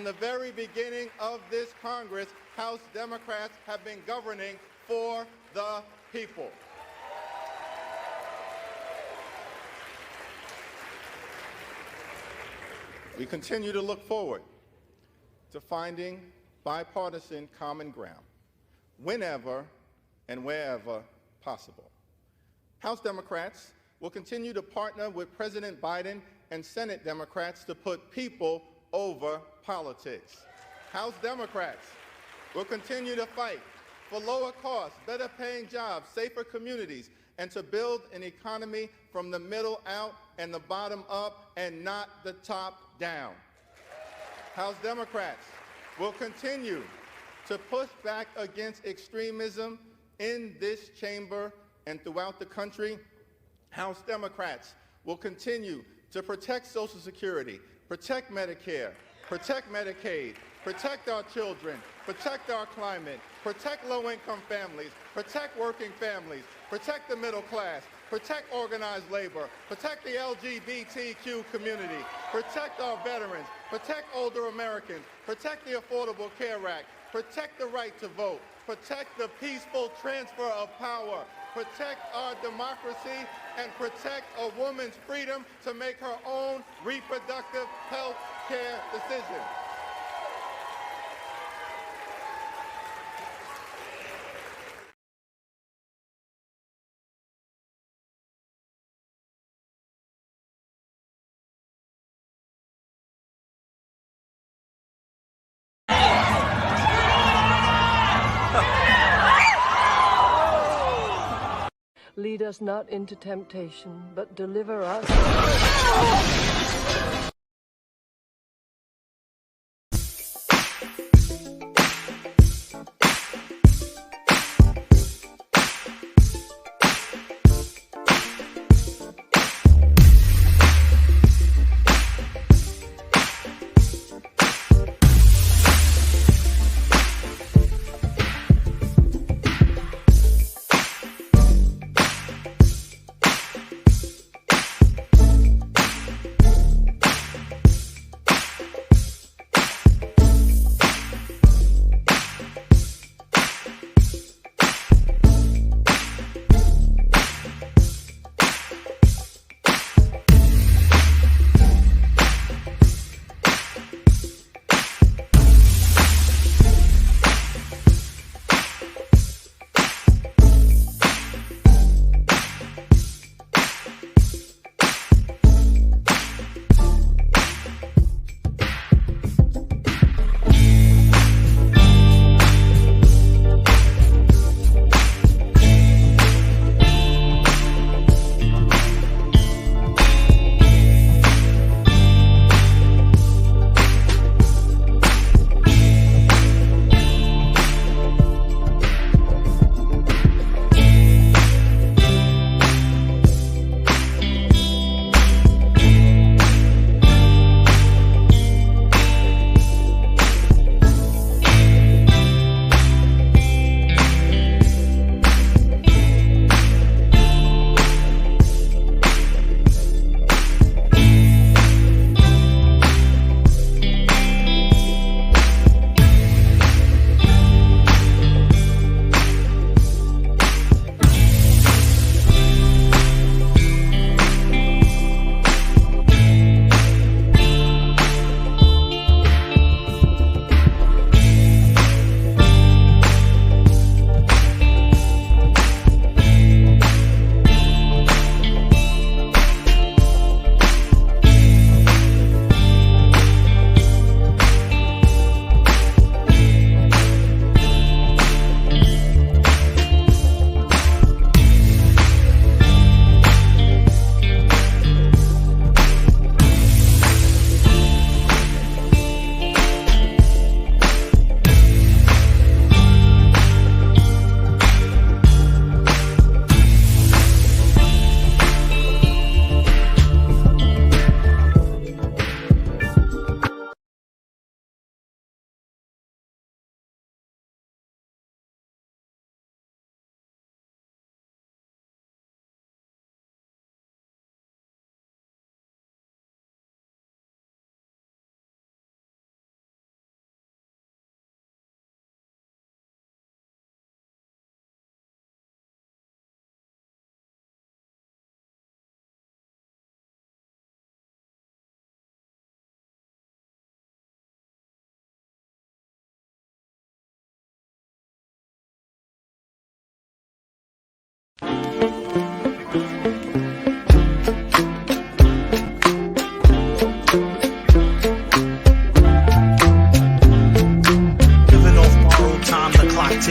from the very beginning of this Congress, House Democrats have been governing for the people. We continue to look forward to finding bipartisan common ground whenever and wherever possible. House Democrats will continue to partner with President Biden and Senate Democrats to put people over politics. House Democrats will continue to fight for lower costs, better paying jobs, safer communities, and to build an economy from the middle out and the bottom up and not the top down. House Democrats will continue to push back against extremism in this chamber and throughout the country. House Democrats will continue to protect Social Security, protect Medicare, protect Medicaid, protect our children, protect our climate, protect low-income families, protect working families, protect the middle class, protect organized labor, protect the LGBTQ community, protect our veterans, protect older Americans, protect the Affordable Care Act, protect the right to vote, protect the peaceful transfer of power, protect our democracy, and protect a woman's freedom to make her own reproductive health care decisions. Lead us not into temptation, but deliver us.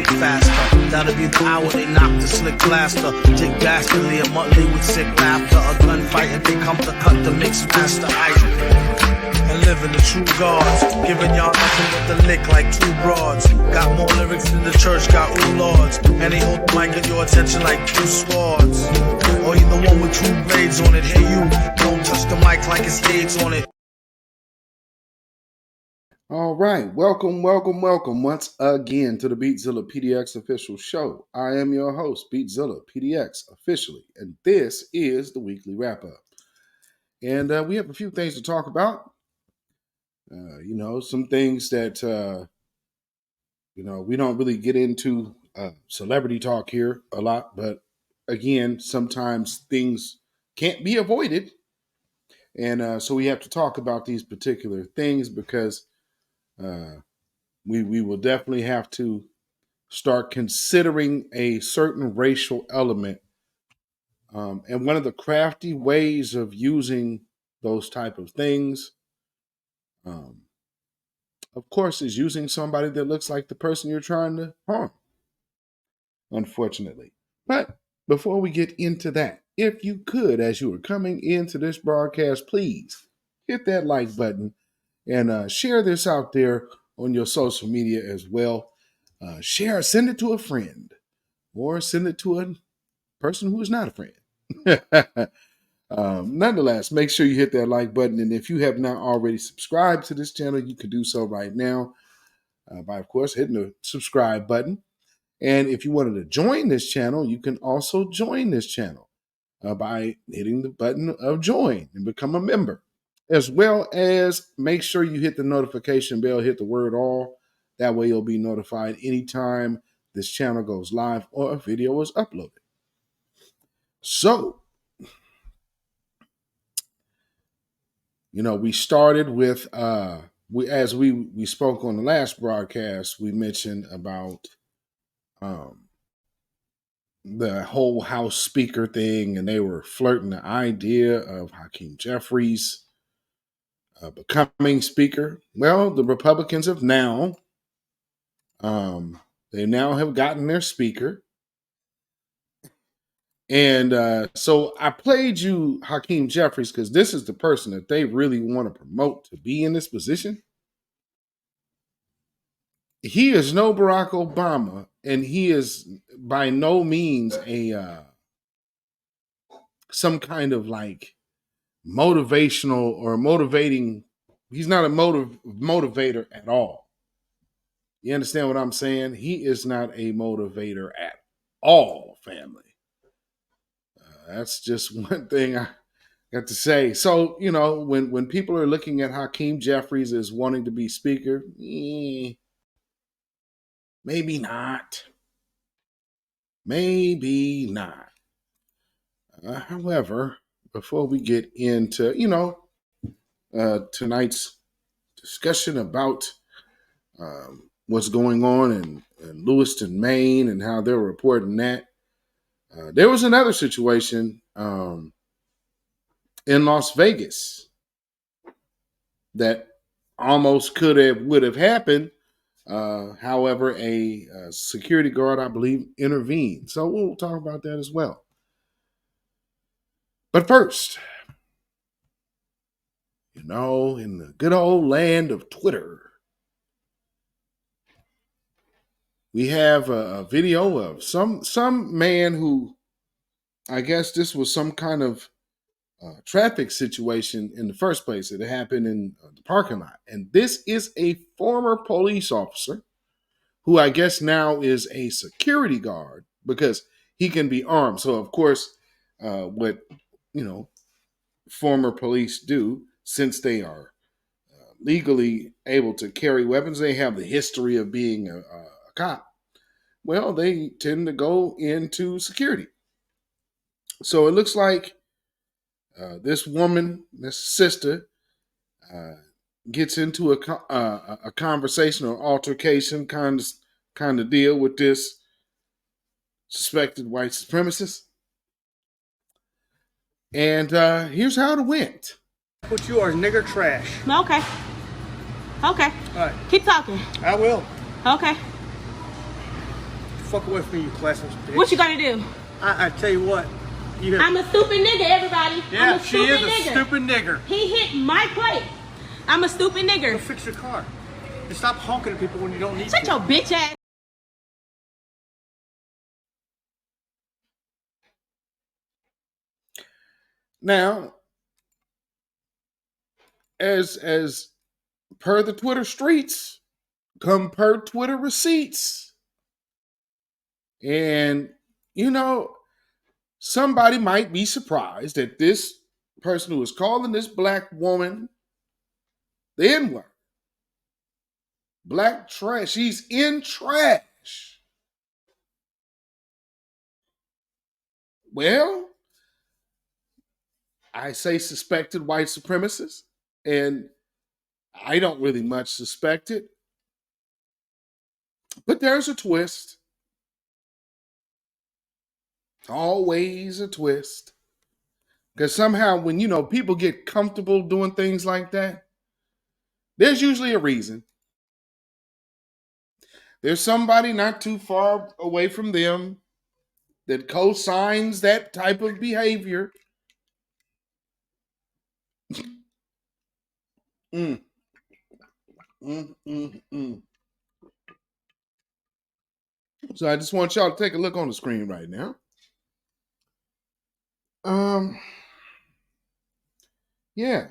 tick faster. That'll be the hour they knock the slick blaster. Dick dastardly, a monthly with sick laughter. A gunfight and they come to cut the mix master. And living the true gods, giving y'all nothing but the lick like two broads. Got more lyrics than the church got ooh lords. And they hold the mic at your attention like two swords. Or you the one with two blades on it. Hey you, don't touch the mic like it's AIDS on it. All right, welcome once again to the beatzillapdx official show. I am your host, beatzillapdx officially, and this is the weekly wrap-up. And we have a few things to talk about. Some things that, we don't really get into celebrity talk here a lot, but again, sometimes things can't be avoided. And so we have to talk about these particular things because we will definitely have to start considering a certain racial element. And one of the crafty ways of using those type of things, of course, is using somebody that looks like the person you're trying to harm, unfortunately. But before we get into that, if you could, as you are coming into this broadcast, please hit that like button and share this out there on your social media as well. Send it to a friend or send it to a person who is not a friend. Nonetheless, make sure you hit that like button. And if you have not already subscribed to this channel, you can do so right now by, of course, hitting the subscribe button. And if you wanted to join this channel, you can also join this channel by hitting the button of join and become a member, as well as make sure you hit the notification bell, hit the word all. That way you'll be notified anytime this channel goes live or a video is uploaded. So, we started with, as we spoke on the last broadcast, we mentioned about the whole House Speaker thing, and they were flirting the idea of Hakeem Jeffries becoming Speaker. Well, the Republicans have now, they now have gotten their Speaker. And so I played you Hakeem Jeffries because this is the person that they really want to promote to be in this position. He is no Barack Obama, and he is by no means a some kind of like motivational or motivating. He's not a motivator at all. You understand what I'm saying? He is not a motivator at all, family. That's just one thing I got to say. So, when people are looking at Hakeem Jeffries as wanting to be Speaker, maybe not. Maybe not. However, before we get into, tonight's discussion about what's going on in Lewiston, Maine, and how they're reporting that, there was another situation in Las Vegas that almost would have happened. However, a security guard, I believe, intervened. So we'll talk about that as well. But first, in the good old land of Twitter, we have a video of some man who, I guess this was some kind of traffic situation in the first place. It happened in the parking lot. And this is a former police officer who I guess now is a security guard because he can be armed. So, of course, what, former police do, since they are legally able to carry weapons, they have the history of being a cop. Well, they tend to go into security. So it looks like this woman, this sister, gets into a conversation or altercation kind of deal with this suspected white supremacist. And here's how it went. What you are, nigger trash. Okay. Okay. All right. Keep talking. I will. Okay. fuck away from me, you classless bitch. What you gonna do? I tell you what. You have, I'm a stupid nigga, everybody. yeah, I'm a she stupid is a nigga. stupid nigger. He hit my plate. I'm a stupid Go nigger. fix your car. And stop honking at people when you don't need Shut to. your bitch ass. Now, as per the Twitter streets, come per Twitter receipts. And, somebody might be surprised that this person who is calling this black woman the N-word, black trash, she's in trash. Well, I say suspected white supremacist, and I don't really much suspect it. But there's a twist. Always a twist. Because somehow when, people get comfortable doing things like that, there's usually a reason. There's somebody not too far away from them that co-signs that type of behavior. Mm. Mm, mm, mm. So I just want y'all to take a look on the screen right now. Yeah.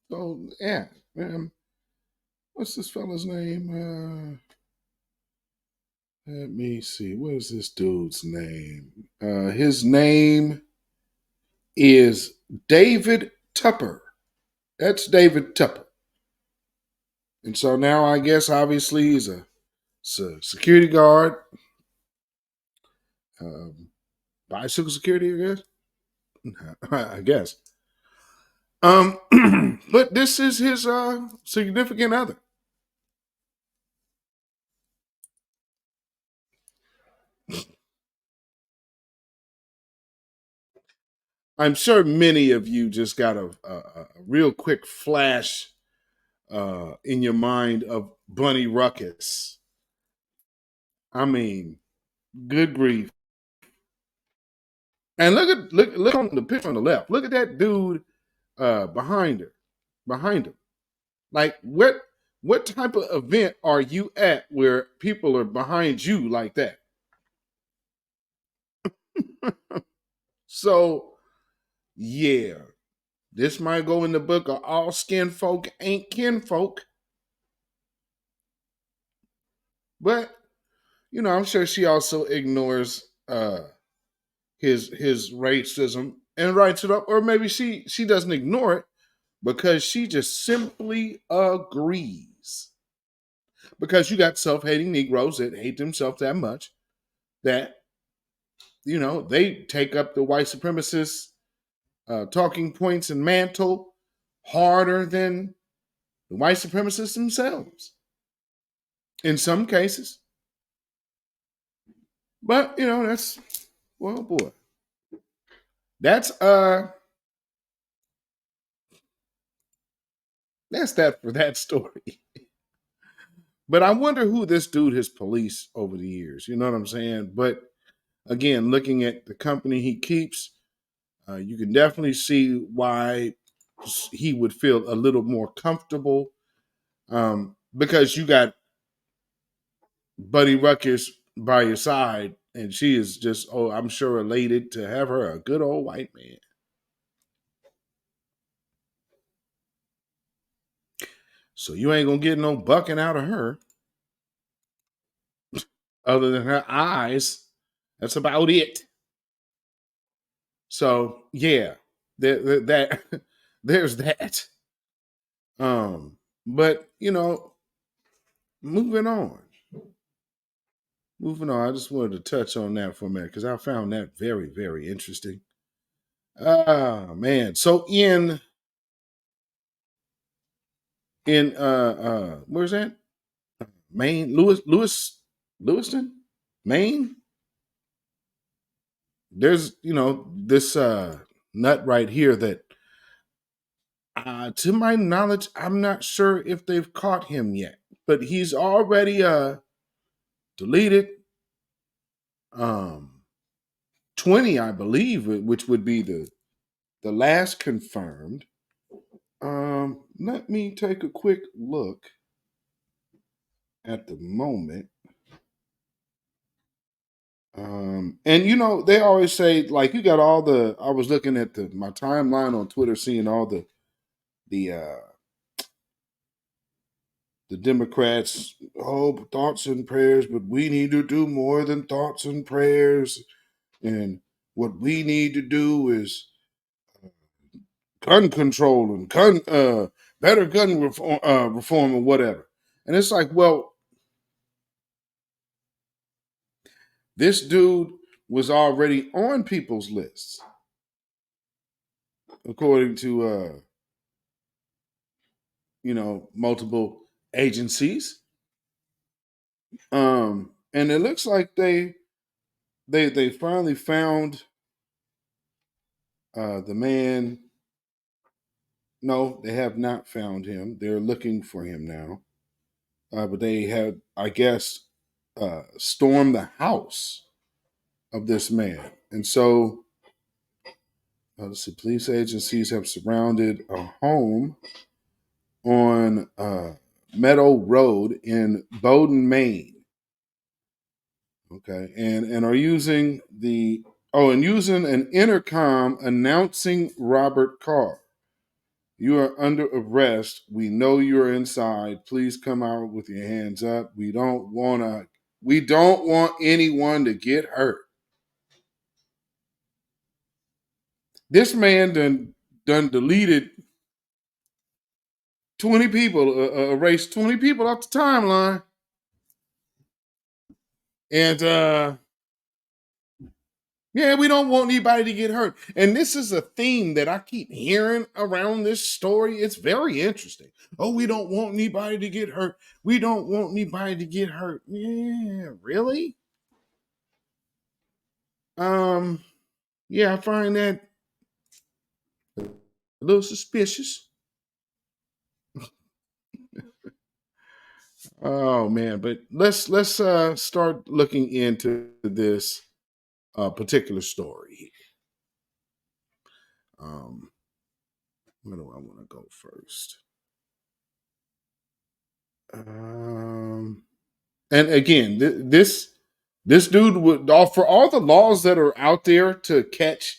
So yeah. What's this fella's name? Let me see. What is this dude's name? His name is David Tupper. That's David Tupper. And so now I guess obviously he's a security guard. Bicycle security, I guess. I guess. But this is his significant other. I'm sure many of you just got a real quick flash in your mind of Bunny Ruckus. I mean, good grief. And look on the picture on the left. Look at that dude behind him. Like what type of event are you at where people are behind you like that? So yeah, this might go in the book of all skin folk ain't kinfolk. But I'm sure she also ignores his racism and writes it up, or maybe she doesn't ignore it because she just simply agrees. Because you got self-hating Negroes that hate themselves that much that they take up the white supremacist talking points and mantle harder than the white supremacists themselves in some cases. But that's, well, boy, that's that for that story. But I wonder who this dude has policed over the years. You know what I'm saying? But again, looking at the company he keeps, you can definitely see why he would feel a little more comfortable, because you got Buddy Ruckus by your side, and she is just, I'm sure, elated to have her a good old white man. So you ain't gonna get no bucking out of her, other than her eyes. That's about it. So yeah, that there's that. But moving on. I just wanted to touch on that for a minute because I found that very, very interesting. Ah, man. So in where's that? Maine, Lewiston, Maine. There's this nut right here that to my knowledge, I'm not sure if they've caught him yet, but he's already deleted 20, I believe, which would be the last confirmed. Let me take a quick look at the moment. And you know, they always say, like, you got all the, I was looking at my timeline on Twitter, seeing all the Democrats, oh, thoughts and prayers, but we need to do more than thoughts and prayers. And what we need to do is gun control and better gun reform or whatever. And it's like, well, this dude was already on people's lists, according to multiple agencies. And it looks like they finally found the man. No, they have not found him. They're looking for him now. But they have, I guess, stormed the house of this man. And so, let's see, police agencies have surrounded a home on Meadow Road in Bowdoin, Maine. Okay, and are using using an intercom announcing Robert Carr. You are under arrest. We know you're inside. Please come out with your hands up. We don't want anyone to get hurt. This man done deleted 20 people, erased 20 people off the timeline. And yeah, we don't want anybody to get hurt. And this is a theme that I keep hearing around this story. It's very interesting. Oh, we don't want anybody to get hurt. We don't want anybody to get hurt. Yeah, really? Yeah, I find that a little suspicious. Oh man, but let's start looking into this particular story. Where do I want to go first? And again, this dude would, for all the laws that are out there to catch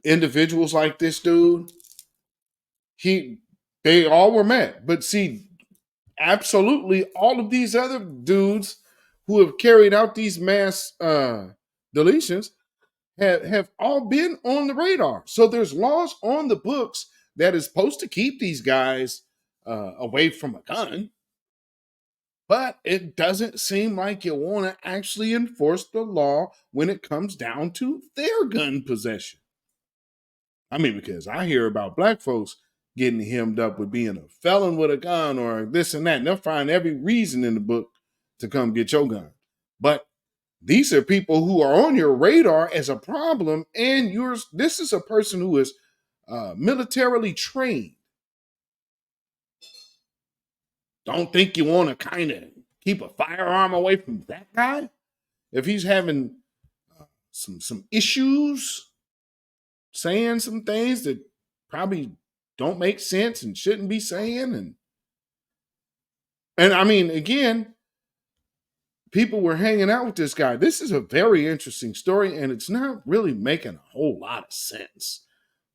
individuals like this dude, they all were met. But see, absolutely all of these other dudes who have carried out these mass deletions have all been on the radar. So there's laws on the books that is supposed to keep these guys away from a gun. But it doesn't seem like you want to actually enforce the law when it comes down to their gun possession. I mean, because I hear about black folks getting hemmed up with being a felon with a gun or this and that. And they'll find every reason in the book to come get your gun. But these are people who are on your radar as a problem, and this is a person who is militarily trained. Don't think you want to kind of keep a firearm away from that guy if he's having some issues, saying some things that probably don't make sense and shouldn't be saying. And I mean, again, people were hanging out with this guy. This is a very interesting story, and it's not really making a whole lot of sense.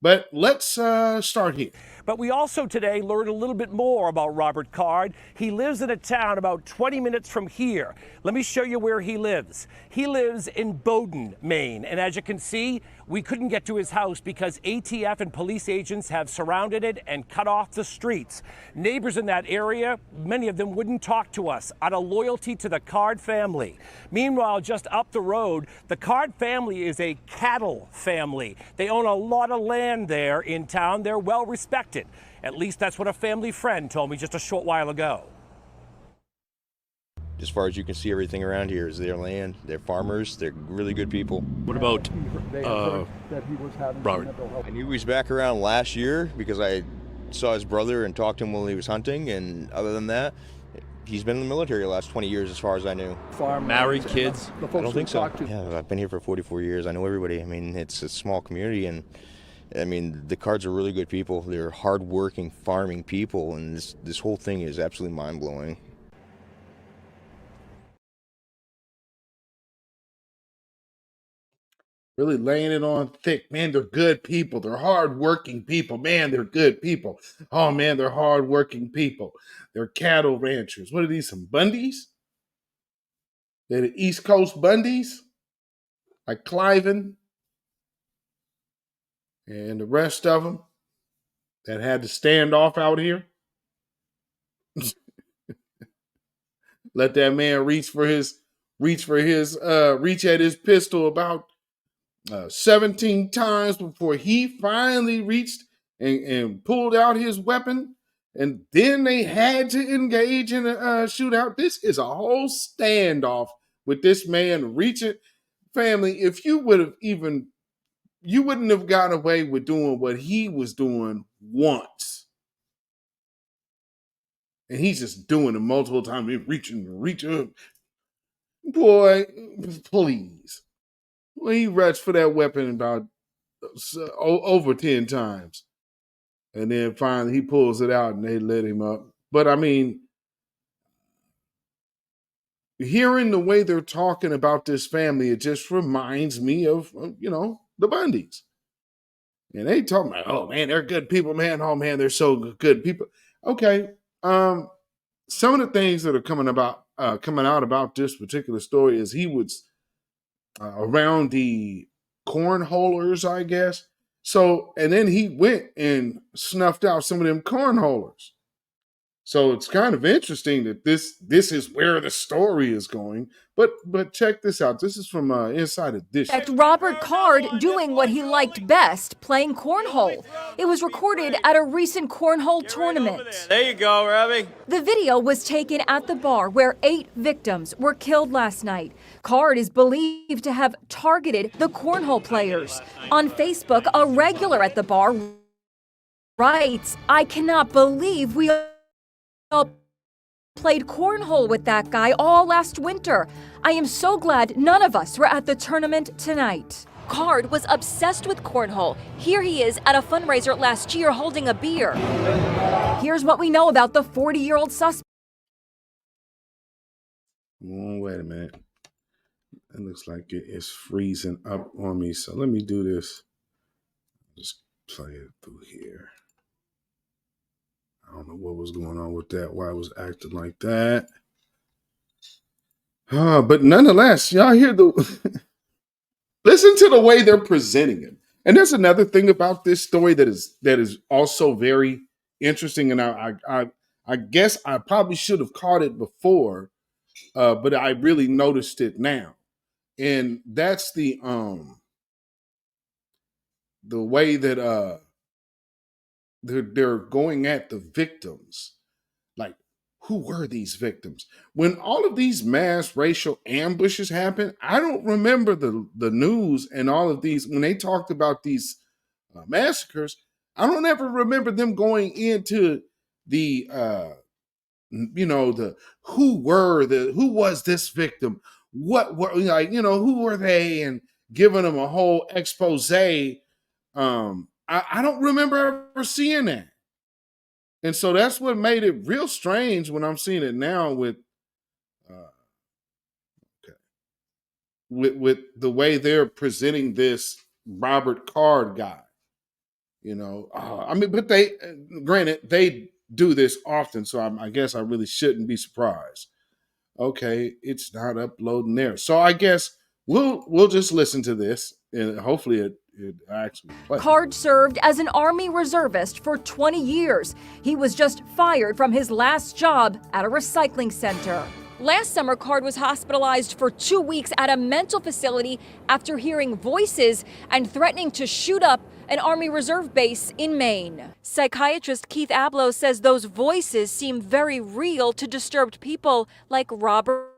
But let's start here. But we also today learned a little bit more about Robert Card. He lives in a town about 20 minutes from here. Let me show you where he lives. He lives in Bowdoin, Maine. And as you can see, we couldn't get to his house because ATF and police agents have surrounded it and cut off the streets. Neighbors in that area, many of them wouldn't talk to us out of loyalty to the Card family. Meanwhile, just up the road, the Card family is a cattle family. They own a lot of land there in town. They're well respected. At least that's what a family friend told me just a short while ago. As far as you can see, everything around here is their land. They're farmers. They're really good people. What about Robert? I knew he was back around last year because I saw his brother and talked to him while he was hunting. And other than that, He's been in the military the last 20 years, as far as I knew. Married, kids? I don't think so. Yeah, I've been here for 44 years. I know everybody. I mean, it's a small community, and I mean, the Cards are really good people. They're hardworking, farming people, and this whole thing is absolutely mind-blowing. Really laying it on thick. Man, they're good people. They're hardworking people. Man, they're good people. Oh, man, they're hardworking people. They're cattle ranchers. What are these, some Bundys? They're the East Coast Bundys? Like Cliven and the rest of them that had to stand off out here? Let that man reach at his pistol about 17 times before he finally reached and pulled out his weapon. And then they had to engage in a shootout. This is a whole standoff with this man reaching. Family, if you wouldn't have gotten away with doing what he was doing once. And he's just doing it multiple times. Reaching. Boy, please. Well, he reached for that weapon about over 10 times. And then finally he pulls it out and they let him up. But I mean, hearing the way they're talking about this family, it just reminds me of, the Bundys. And they talking about, oh man, they're good people, man. Oh man, they're so good people. Okay. Some of the things that are coming out about this particular story is he was around the cornholers, I guess. So, and then he went and snuffed out some of them cornholers. So it's kind of interesting that this is where the story is going. But check this out. This is from Inside of Dish. Robert Card doing what he liked best, playing cornhole. It was recorded at a recent cornhole tournament. There you go, Robbie. The video was taken at the bar where 8 victims were killed last night. Card is believed to have targeted the cornhole players. On Facebook, a regular at the bar writes, "I cannot believe we all played cornhole with that guy all last winter. I am so glad none of us were at the tournament tonight." Card was obsessed with cornhole. Here he is at a fundraiser last year holding a beer. Here's what we know about the 40-year-old suspect. Wait a minute. It looks like it is freezing up on me. So let me do this. Just play it through here. I don't know what was going on with that, why it was acting like that. But nonetheless, y'all hear listen to the way they're presenting it. And there's another thing about this story that is also very interesting. And I guess I probably should have caught it before, but I really noticed it now. And that's the way that they're going at the victims. Like, who were these victims? When all of these mass racial ambushes happened, I don't remember the news and all of these, when they talked about these massacres, I don't ever remember them going into the, who was this victim? What were, who were they? And giving them a whole expose. I don't remember ever seeing that. And so that's what made it real strange when I'm seeing it now with the way they're presenting this Robert Card guy. But they, granted, they do this often, so I guess I really shouldn't be surprised. Okay, it's not uploading there. So I guess we'll just listen to this, and hopefully it actually plays. Card served as an Army reservist for 20 years. He was just fired from his last job at a recycling center. Last summer, Card was hospitalized for 2 weeks at a mental facility after hearing voices and threatening to shoot up an Army Reserve base in Maine. Psychiatrist Keith Abloh says those voices seem very real to disturbed people like Robert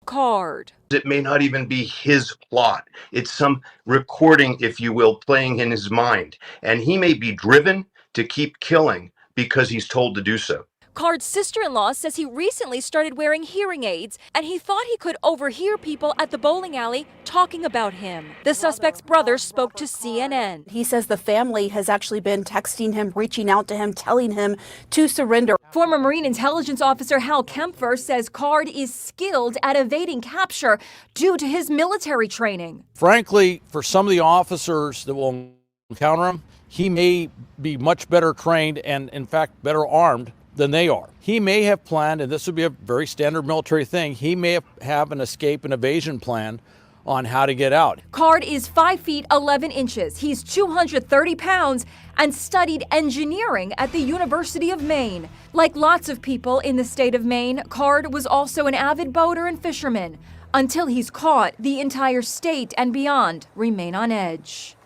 Card. It may not even be his plot. It's some recording, if you will, playing in his mind. And he may be driven to keep killing because he's told to do so. Card's sister-in-law says he recently started wearing hearing aids and he thought he could overhear people at the bowling alley talking about him. The suspect's brother spoke to CNN. He says the family has actually been texting him, reaching out to him, telling him to surrender. Former Marine Intelligence Officer Hal Kempfer says Card is skilled at evading capture due to his military training. Frankly, for some of the officers that will encounter him, he may be much better trained and, in fact, better armed than they are. He may have planned, and this would be a very standard military thing, he may have an escape and evasion plan on how to get out. Card is 5 feet 11 inches. He's 230 pounds and studied engineering at the University of Maine. Like lots of people in the state of Maine, Card was also an avid boater and fisherman. Until he's caught, the entire state and beyond remain on edge.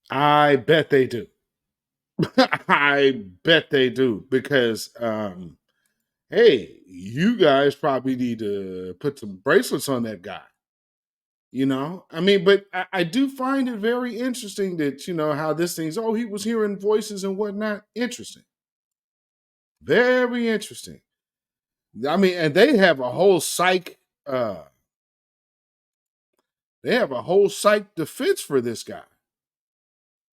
I bet they do. I bet they do because, hey, you guys probably need to put some bracelets on that guy. You know, I mean, but I do find it very interesting that, you know, how this thing's, oh, he was hearing voices and whatnot. Interesting. Very interesting. I mean, and they have a whole psych defense for this guy.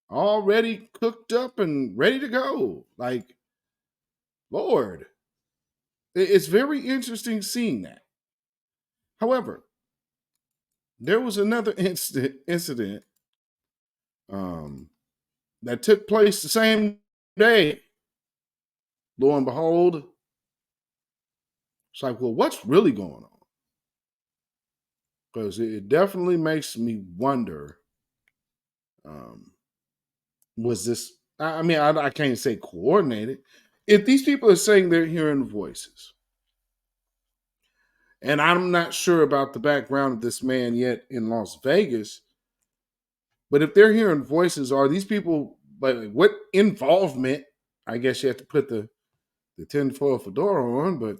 Already cooked up and ready to go. Like, Lord. It's very interesting seeing that. However, there was another incident that took place the same day. Lo and behold, it's like, well, what's really going on? Because it definitely makes me wonder, was this, I mean, I can't say coordinated. If these people are saying they're hearing voices, and I'm not sure about the background of this man yet in Las Vegas, but if they're hearing voices, are these people, like, what involvement, I guess you have to put the tinfoil fedora on, but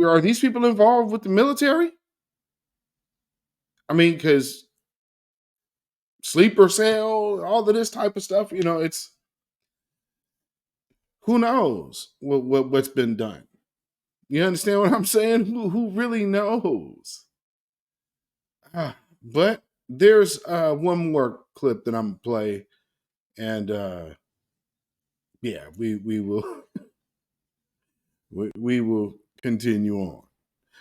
are these people involved with the military? I mean, because sleeper cell, all of this type of stuff, you know, it's, who knows what's been done? You understand what I'm saying? Who really knows? But there's one more clip that I'm gonna play, and yeah, we will we will continue on.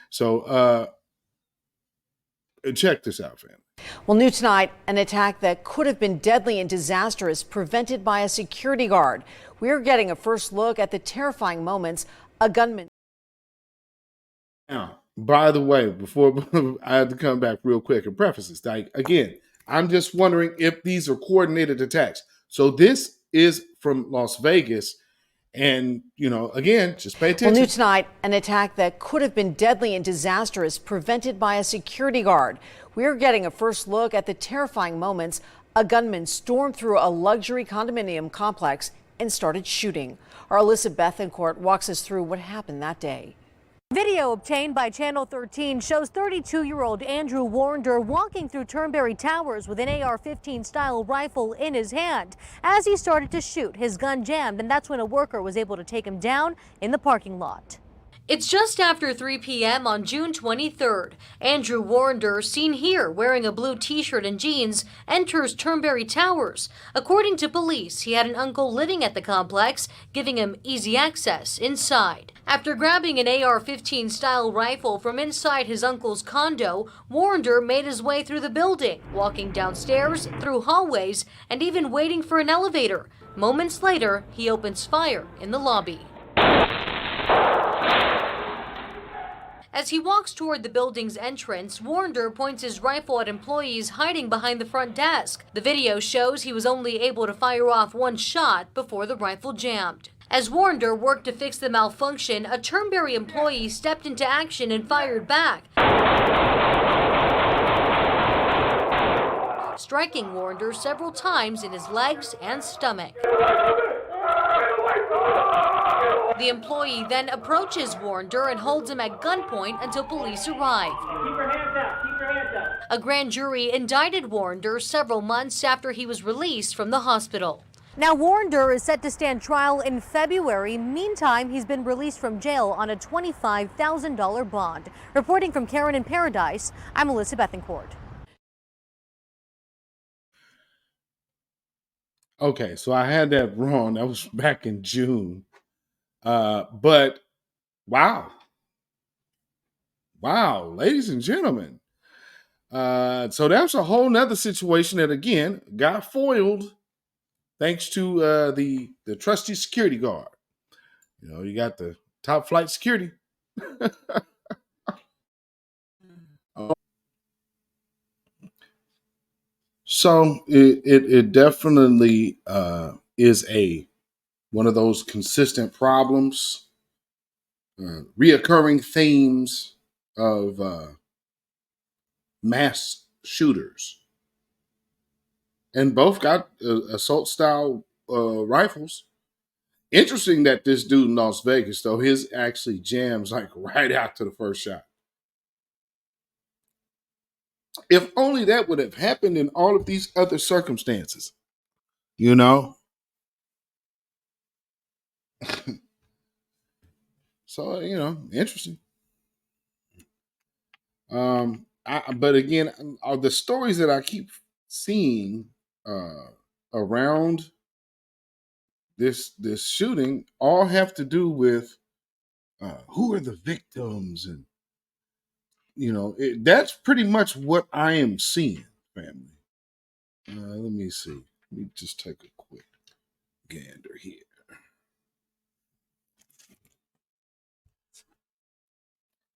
So check this out, family. Well, new tonight, an attack that could have been deadly and disastrous prevented by a security guard. We're getting a first look at the terrifying moments a gunman. Now, by the way, before I have to come back real quick and preface this, like, again, I'm just wondering if these are coordinated attacks. So this is from Las Vegas. And, you know, again, just pay attention. Well, new tonight, an attack that could have been deadly and disastrous prevented by a security guard. We're getting a first look at the terrifying moments a gunman stormed through a luxury condominium complex and started shooting. Our Alyssa Bethencourt walks us through what happened that day. Video obtained by Channel 13 shows 32-year-old Andrew Warrender walking through Turnberry Towers with an AR-15 style rifle in his hand. As he started to shoot, his gun jammed, and that's when a worker was able to take him down in the parking lot. It's just after 3 p.m. on June 23rd. Andrew Warrender, seen here wearing a blue t-shirt and jeans, enters Turnberry Towers. According to police, he had an uncle living at the complex, giving him easy access inside. After grabbing an AR-15 style rifle from inside his uncle's condo, Warrender made his way through the building, walking downstairs, through hallways, and even waiting for an elevator. Moments later, he opens fire in the lobby. As he walks toward the building's entrance, Warrender points his rifle at employees hiding behind the front desk. The video shows he was only able to fire off one shot before the rifle jammed. As Warrender worked to fix the malfunction, a Turnberry employee stepped into action and fired back, striking Warrender several times in his legs and stomach. The employee then approaches Warrender and holds him at gunpoint until police arrive. Keep your hands up. Keep your hands up. A grand jury indicted Warrender several months after he was released from the hospital. Now, Warrender is set to stand trial in February. Meantime, he's been released from jail on a $25,000 bond. Reporting from Karen in Paradise, I'm Melissa Bethencourt. Okay, so I had that wrong. That was back in June. But wow. Wow, ladies and gentlemen. So that's a whole nother situation that again got foiled thanks to the trusty security guard. You know, you got the top flight security. So it definitely is one of those consistent problems, reoccurring themes of mass shooters, and both got assault style rifles. Interesting that this dude in Las Vegas, though, his actually jams like right after the first shot. If only that would have happened in all of these other circumstances, you know? So, interesting. But again, the stories that I keep seeing around this shooting all have to do with who are the victims, and that's pretty much what I am seeing, family. Let me see. Let me just take a quick gander here.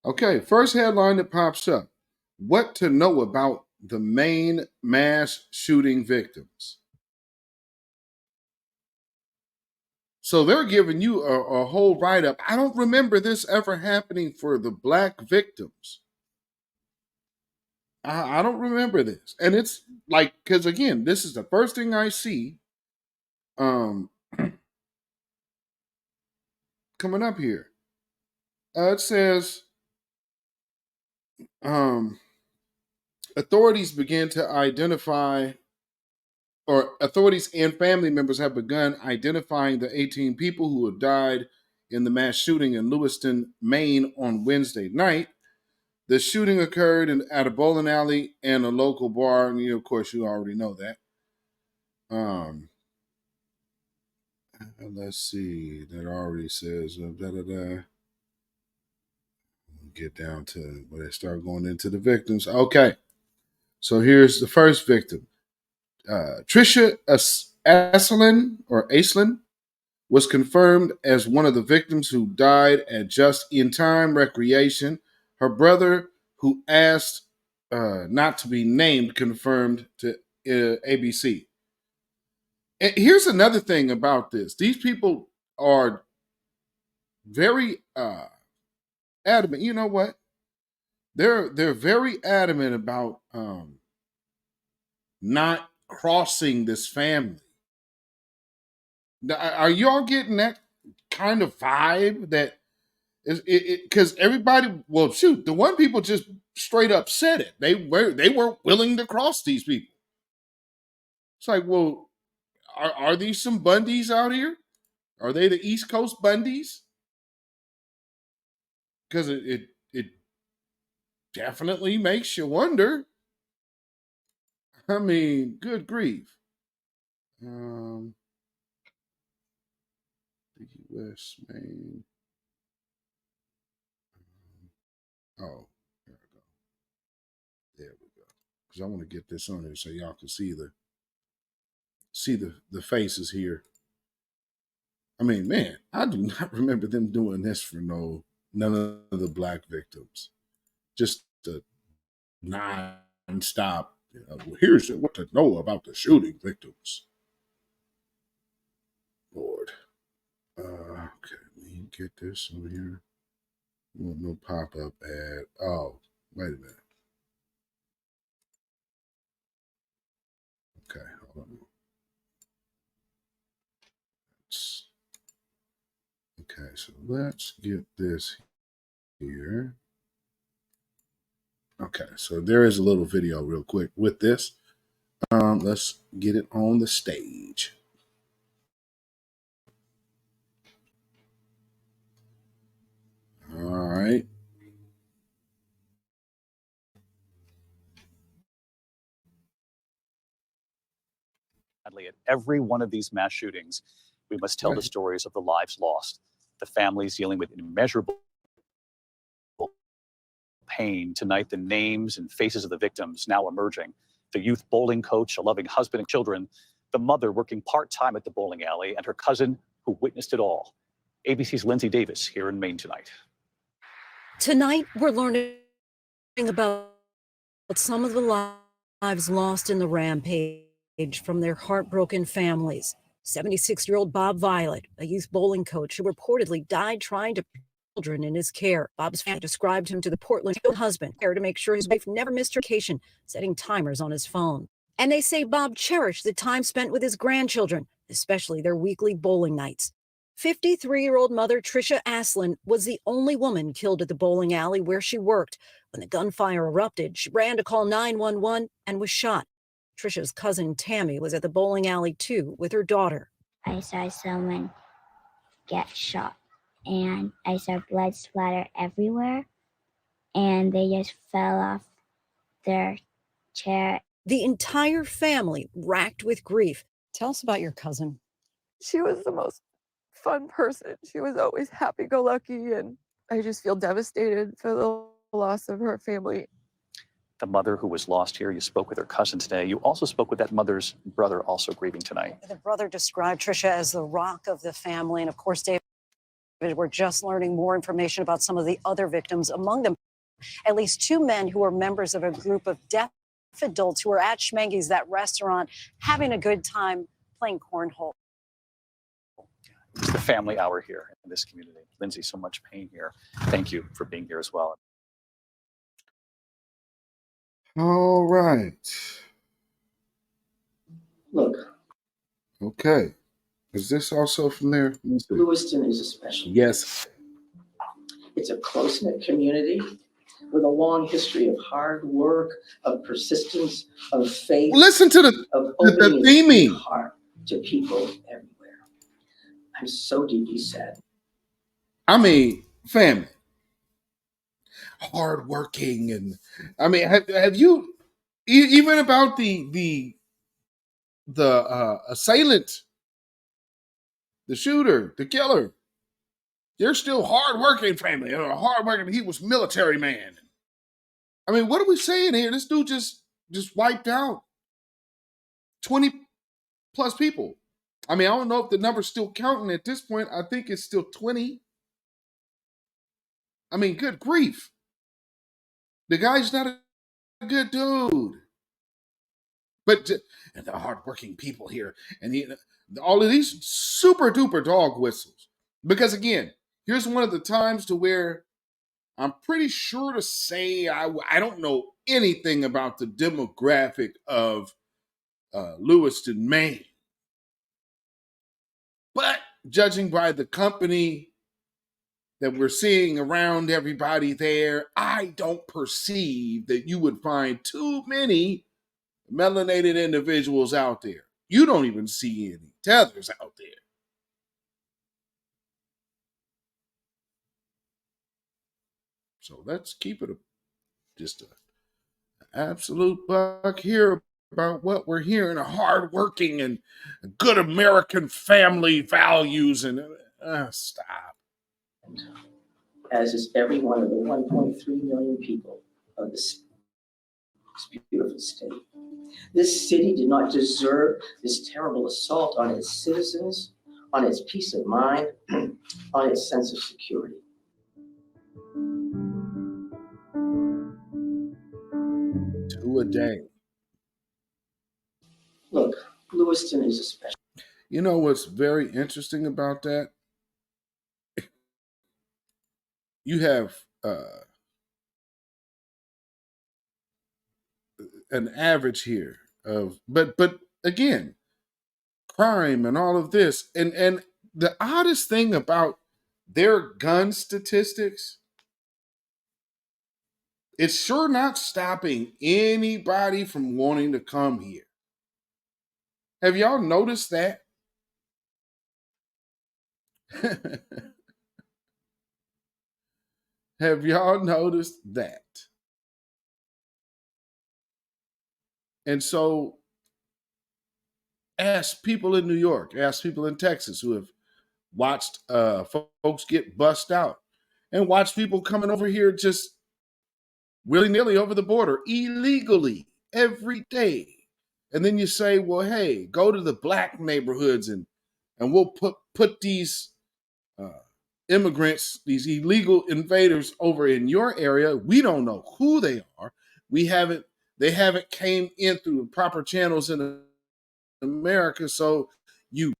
Okay, first headline that pops up. What to know about the Maine mass shooting victims. So they're giving you a whole write-up. I don't remember this ever happening for the Black victims. I don't remember this. And it's like, because again, this is the first thing I see coming up here. It says authorities began to identify, or authorities and family members have begun identifying the 18 people who have died in the mass shooting in Lewiston, Maine on Wednesday night. The shooting occurred at a bowling alley and a local bar, and of course, you already know that. Let's see. That already says Get down to where they start going into the victims. Okay, so here's the first victim. Trisha Aislinn was confirmed as one of the victims who died at Just in Time Recreation. Her brother, who asked not to be named, confirmed to ABC. And here's another thing about this. These people are very adamant. You know what? They're very adamant about not crossing this family. Now, are y'all getting that kind of vibe that because everybody, well, shoot, the one people just straight up said it. They weren't willing to cross these people. It's like, well, are these some Bundys out here? Are they the East Coast Bundys? Because it definitely makes you wonder. I mean, good grief. The U.S. Maine. Oh, there we go. There we go. Because I want to get this on here so y'all can see the faces here. I mean, man, I do not remember them doing this for none of the Black victims. Just the non-stop. Well, here's what to know about the shooting victims. Lord. Okay, let me get this over here. No pop-up ad. Oh, wait a minute. Okay, hold on. Okay, so let's get this here. Okay, so there is a little video real quick with this. Let's get it on the stage. All right. At every one of these mass shootings, we must tell the stories of the lives lost, the families dealing with immeasurable pain. Tonight, the names and faces of the victims now emerging. The youth bowling coach, a loving husband and children, the mother working part-time at the bowling alley, and her cousin who witnessed it all. ABC's Lindsay Davis here in Maine tonight. Tonight, we're learning about some of the lives lost in the rampage from their heartbroken families. 76-year-old Bob Violet, a youth bowling coach who reportedly died trying to children in his care. Bob's family described him to the Portland husband to make sure his wife never missed her vacation, setting timers on his phone. And they say Bob cherished the time spent with his grandchildren, especially their weekly bowling nights. 53-year-old mother Tricia Aslin was the only woman killed at the bowling alley where she worked. When the gunfire erupted, she ran to call 911 and was shot. Tricia's cousin Tammy was at the bowling alley too with her daughter. I saw someone get shot and I saw blood splatter everywhere and they just fell off their chair. The entire family racked with grief. Tell us about your cousin. She was the most fun person. She was always happy-go-lucky, and I just feel devastated for the loss of her family. The mother who was lost here, you spoke with her cousin today. You also spoke with that mother's brother, also grieving tonight. The brother described Tricia as the rock of the family. And of course, David, we're just learning more information about some of the other victims. Among them, at least 2 men who were members of a group of deaf adults who were at Schmenge's, that restaurant, having a good time playing cornhole. It's the family hour here in this community. Lindsay, so much pain here. Thank you for being here as well. All right. Look. Okay. Is this also from there? Lewiston is a special. Yes. It's a close-knit community with a long history of hard work, of persistence, of faith. Well, listen to the theming. Heart to people everywhere. I'm so deeply sad. I mean, family, hardworking, and I mean, have you even about the assailant, the shooter, the killer? They're still hardworking family. Hardworking. He was military man. I mean, what are we saying here? This dude just wiped out 20 plus people. I mean, I don't know if the number's still counting at this point. I think it's still 20. I mean, good grief. The guy's not a good dude. But and the hardworking people here, and all of these super duper dog whistles. Because again, here's one of the times to where I'm pretty sure to say I don't know anything about the demographic of Lewiston, Maine. But judging by the company that we're seeing around everybody there, I don't perceive that you would find too many melanated individuals out there. You don't even see any tethers out there. So let's keep it just an absolute buck here about what we're hearing, a hardworking and good American family values, and stop. As is every one of the 1.3 million people of this beautiful state. This city did not deserve this terrible assault on its citizens, on its peace of mind, on its sense of security. 2 a day. Look, Lewiston is a special. You know what's very interesting about that? You have an average here of, but again, crime and all of this, and the oddest thing about their gun statistics it's sure not stopping anybody from wanting to come here. Have y'all noticed that? Have y'all noticed that? And so, ask people in New York, ask people in Texas who have watched folks get bussed out, and watch people coming over here just willy-nilly over the border illegally every day. And then you say, well, hey, go to the black neighborhoods and we'll put these immigrants, these illegal invaders over in your area. We don't know who they are. They haven't came in through the proper channels in America, so you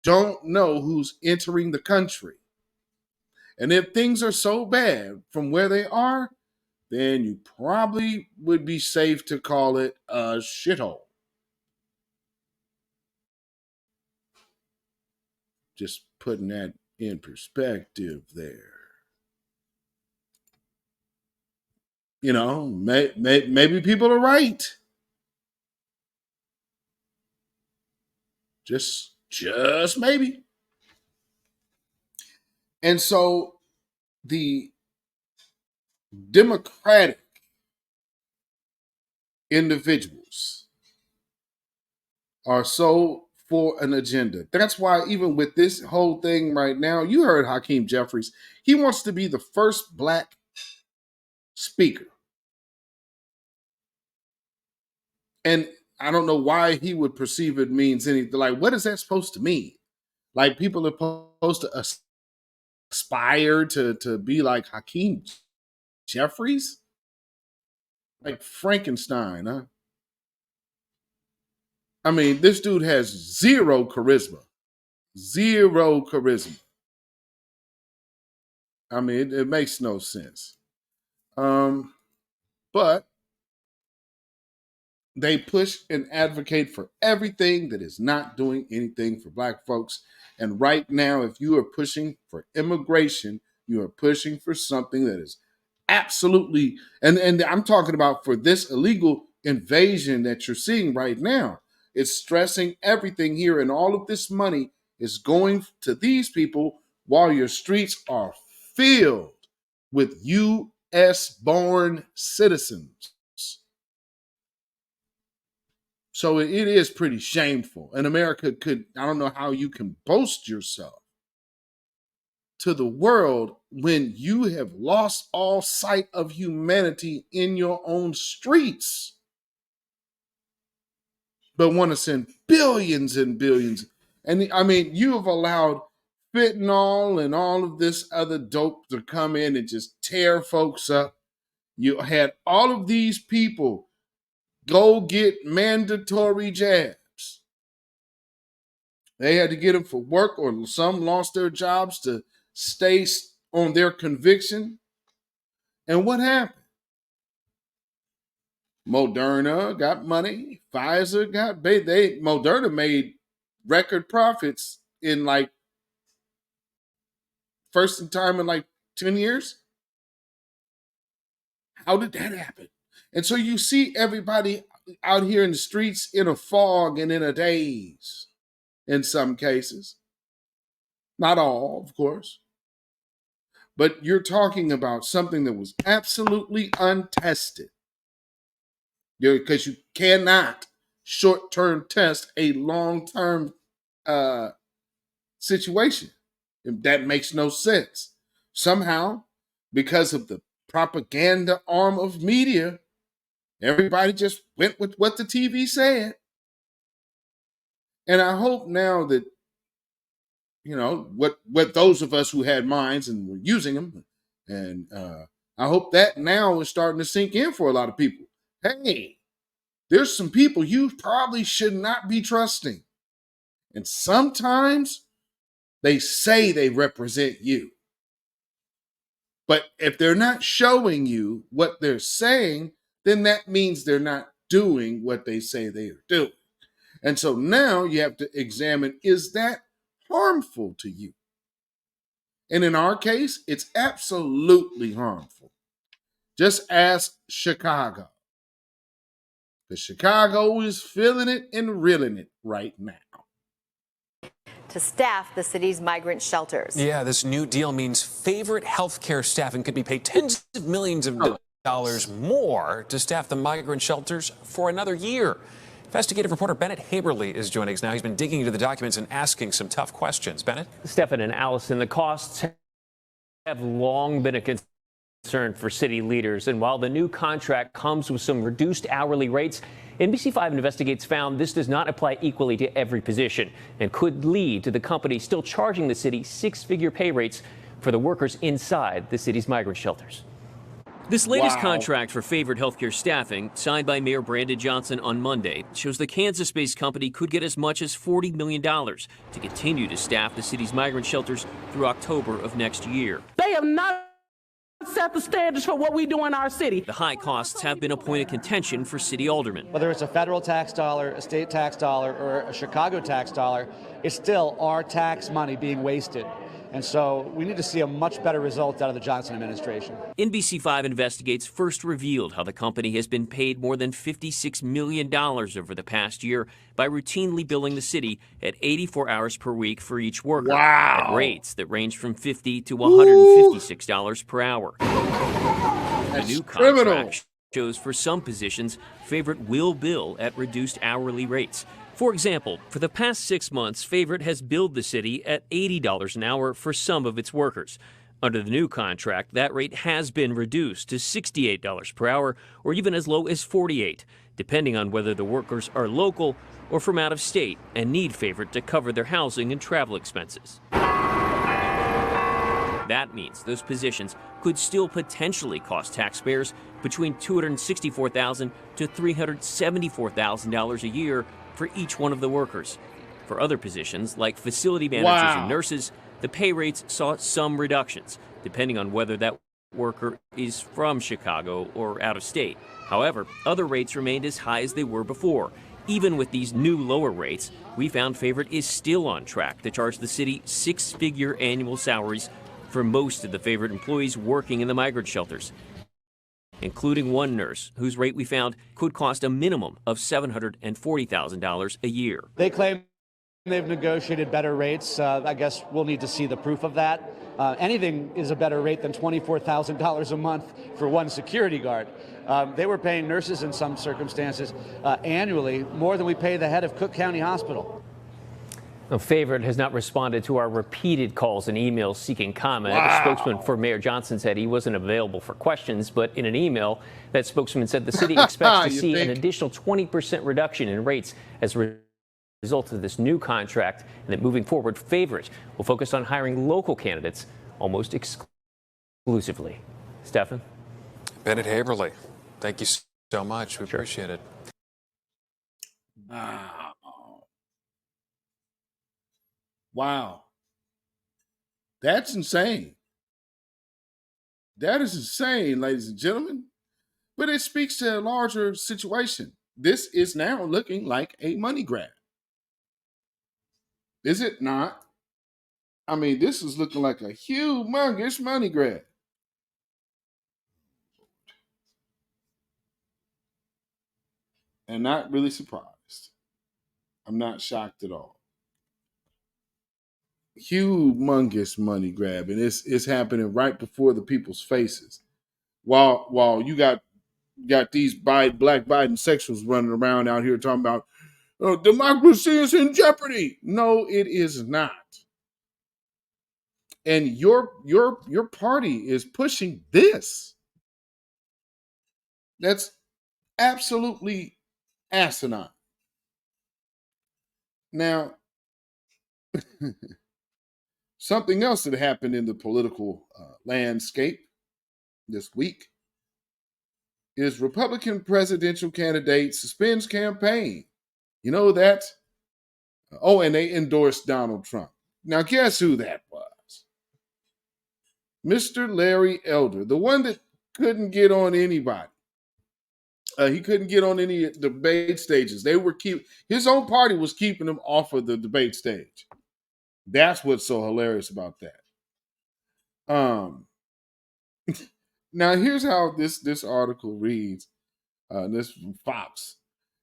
don't know who's entering the country. And if things are so bad from where they are, then you probably would be safe to call it a shithole. Just putting that in perspective there. You know, maybe people are right. Just maybe. And so the Democratic individuals are so for an agenda. That's why even with this whole thing right now, you heard Hakeem Jeffries. He wants to be the first black speaker. And I don't know why he would perceive it means anything. Like, what is that supposed to mean? Like, people are supposed to aspire to be like Hakeem Jeffries? Like Frankenstein, huh? I mean, this dude has zero charisma. Zero charisma. I mean, it makes no sense. But they push and advocate for everything that is not doing anything for black folks. And right now, if you are pushing for immigration, you are pushing for something that is absolutely, and I'm talking about for this illegal invasion that you're seeing right now. It's stressing everything here, and all of this money is going to these people while your streets are filled with U.S. born citizens. So it is pretty shameful. And America I don't know how you can boast yourself to the world when you have lost all sight of humanity in your own streets, but want to send billions and billions. And I mean, you have allowed fentanyl and all of this other dope to come in and just tear folks up. You had all of these people go get mandatory jabs. They had to get them for work, or some lost their jobs to stay on their conviction. And what happened? Moderna got money. Pfizer got Moderna made record profits in like first time in like 10 years. How did that happen? And so you see everybody out here in the streets in a fog and in a daze in some cases. Not all, of course. But you're talking about something that was absolutely untested. Because you cannot short-term test a long-term situation. That makes no sense. Somehow, because of the propaganda arm of media, everybody just went with what the TV said. And I hope now that, you know, what those of us who had minds and were using them, and I hope that now is starting to sink in for a lot of people. Hey, there's some people you probably should not be trusting. And sometimes they say they represent you. But if they're not showing you what they're saying, then that means they're not doing what they say they are doing. And so now you have to examine, is that harmful to you? And in our case, it's absolutely harmful. Just ask Chicago. Because Chicago is feeling it and reeling it right now. To staff the city's migrant shelters. Yeah, this new deal means favorite healthcare staffing could be paid tens of millions of dollars more to staff the migrant shelters for another year. Investigative reporter Bennett Haberly is joining us now. He's been digging into the documents and asking some tough questions. Bennett? Stefan and Allison, the costs have long been a concern for city leaders. And while the new contract comes with some reduced hourly rates, NBC5 Investigates found this does not apply equally to every position and could lead to the company still charging the city six-figure pay rates for the workers inside the city's migrant shelters. This latest contract for favored healthcare staffing, signed by Mayor Brandon Johnson on Monday, shows the Kansas-based company could get as much as $40 million to continue to staff the city's migrant shelters through October of next year. They have not set the standards for what we do in our city. The high costs have been a point of contention for city aldermen. Whether it's a federal tax dollar, a state tax dollar, or a Chicago tax dollar, it's still our tax money being wasted. And so we need to see a much better result out of the Johnson administration. NBC5 Investigates first revealed how the company has been paid more than $56 million over the past year by routinely billing the city at 84 hours per week for each worker at rates that range from $50 to $156 per hour. The new contract shows for some positions, Favorite will bill at reduced hourly rates. For example, for the past 6 months, Favorite has billed the city at $80 an hour for some of its workers. Under the new contract, that rate has been reduced to $68 per hour or even as low as $48, depending on whether the workers are local or from out of state and need Favorite to cover their housing and travel expenses. That means those positions could still potentially cost taxpayers between $264,000 to $374,000 a year for each one of the workers. For other positions, like facility managers and nurses, the pay rates saw some reductions, depending on whether that worker is from Chicago or out of state. However, other rates remained as high as they were before. Even with these new lower rates, we found Favorite is still on track to charge the city six-figure annual salaries for most of the Favorite employees working in the migrant shelters, including one nurse whose rate we found could cost a minimum of $740,000 a year. They claim they've negotiated better rates. I guess we'll need to see the proof of that. Anything is a better rate than $24,000 a month for one security guard. They were paying nurses in some circumstances annually more than we pay the head of Cook County Hospital. Now, Favorite has not responded to our repeated calls and emails seeking comment. A spokesman for Mayor Johnson said he wasn't available for questions, but in an email, that spokesman said the city expects to see an additional 20% reduction in rates as a result of this new contract, and that moving forward, Favorite will focus on hiring local candidates almost exclusively. Stefan? Bennett Haberly, thank you so much. We appreciate it. Wow. That's insane. That is insane, ladies and gentlemen. But it speaks to a larger situation. This is now looking like a money grab. Is it not? I mean, this is looking like a humongous money grab. And not really surprised. I'm not shocked at all. Humongous money grab, and it's happening right before the people's faces. While you got these black Bidensexuals running around out here talking about democracy is in jeopardy. No, it is not. And your party is pushing this. That's absolutely asinine. Now, something else that happened in the political landscape this week is Republican presidential candidate suspends campaign. You know that? Oh, and they endorsed Donald Trump. Now, guess who that was? Mr. Larry Elder, the one that couldn't get on anybody. He couldn't get on any debate stages. His own party was keeping him off of the debate stage. That's what's so hilarious about that. Now, here's how this article reads. This is from Fox.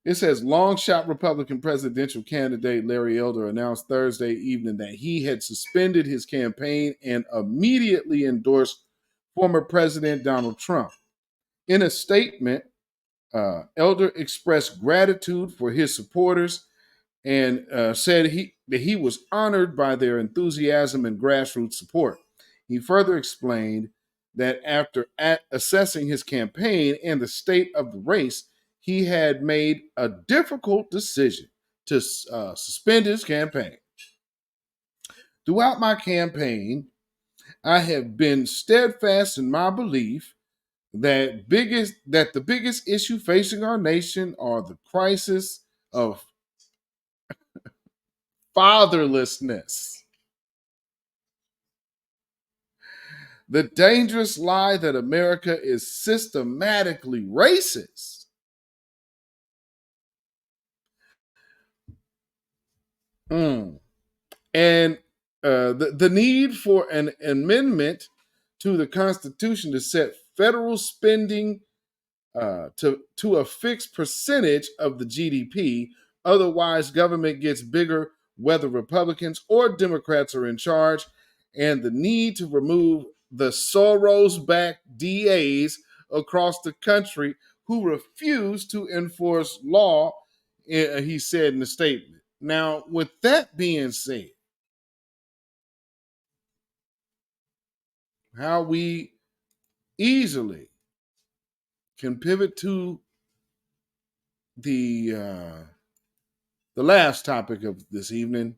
It says long shot Republican presidential candidate Larry Elder announced Thursday evening that he had suspended his campaign and immediately endorsed former President Donald Trump. In a statement, Elder expressed gratitude for his supporters and said that he was honored by their enthusiasm and grassroots support. He further explained that after assessing his campaign and the state of the race, he had made a difficult decision to suspend his campaign. Throughout my campaign, I have been steadfast in my belief that the biggest issue facing our nation are the crisis of fatherlessness. The dangerous lie that America is systematically racist. And the need for an amendment to the Constitution to set federal spending to a fixed percentage of the GDP. Otherwise, government gets bigger whether Republicans or Democrats are in charge, and the need to remove the Soros-backed DAs across the country who refuse to enforce law, he said in the statement. Now, with that being said, how we easily can pivot to the last topic of this evening,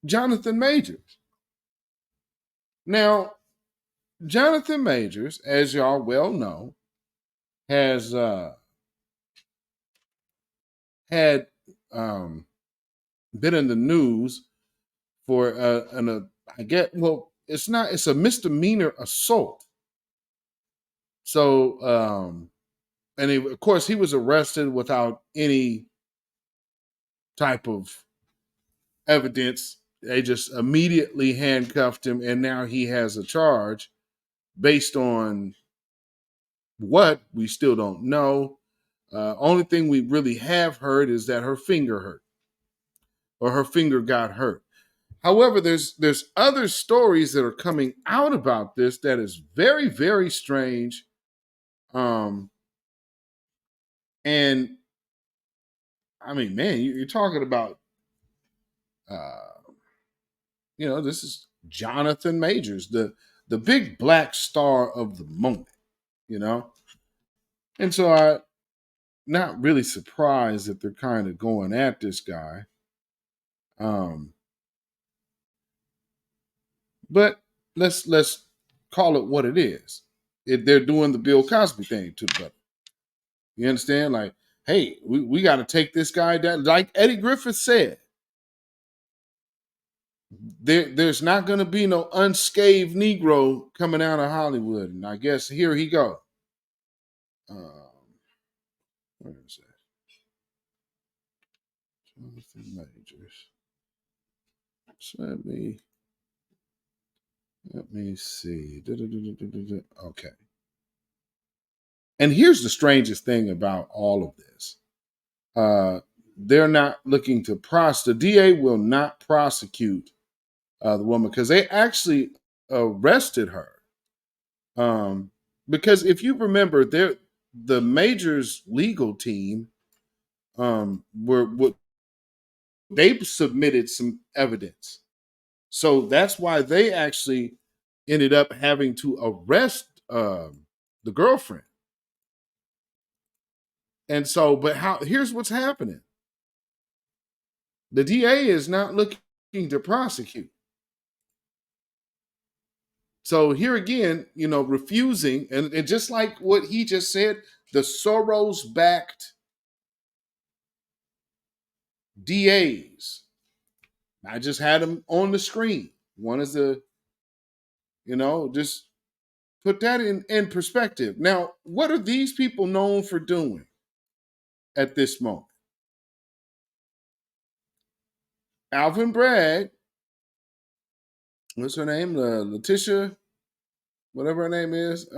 Jonathan Majors. Now, Jonathan Majors, as y'all well know, has had been in the news for it's a misdemeanor assault. So, and of course, he was arrested without any type of evidence. They just immediately handcuffed him, and now he has a charge based on what we still don't know. Only thing we really have heard is that her finger hurt, or her finger got hurt. However, there's other stories that are coming out about this that is very, very strange. And I mean, man, you're talking about, this is Jonathan Majors, the big black star of the moment, And so I'm not really surprised that they're kind of going at this guy. But let's call it what it is. They're doing the Bill Cosby thing to the brother. You understand? Like, hey, we got to take this guy down. Like Eddie Griffith said, there's not going to be no unscathed Negro coming out of Hollywood. And I guess here he go. Where is that? Jonathan Majors. So let me see. Okay. And here's the strangest thing about all of this. They're not looking to prosecute. The DA will not prosecute the woman because they actually arrested her. Because if you remember, the Majors legal team they submitted some evidence. So that's why they actually ended up having to arrest the girlfriend. And so, here's what's happening. The DA is not looking to prosecute. So here again, refusing, and just like what he just said, the Soros-backed DAs. I just had them on the screen. One is just put that in perspective. Now, what are these people known for doing at this moment? Alvin Bragg, what's her name? Letitia whatever her name is,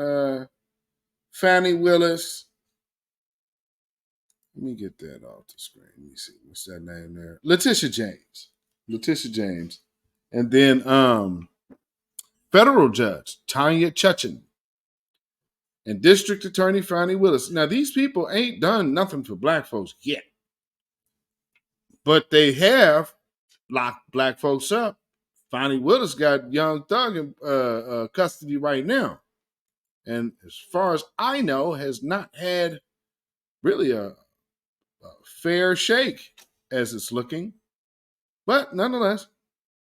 Fannie Willis. Let me get that off the screen. Let me see. What's that name there? Letitia James. Letitia James. And then federal judge Tanya Chutchin and District Attorney Fannie Willis. Now, these people ain't done nothing for black folks yet, but they have locked black folks up. Fannie Willis got Young Thug in custody right now. And as far as I know, has not had really a fair shake as it's looking. But nonetheless,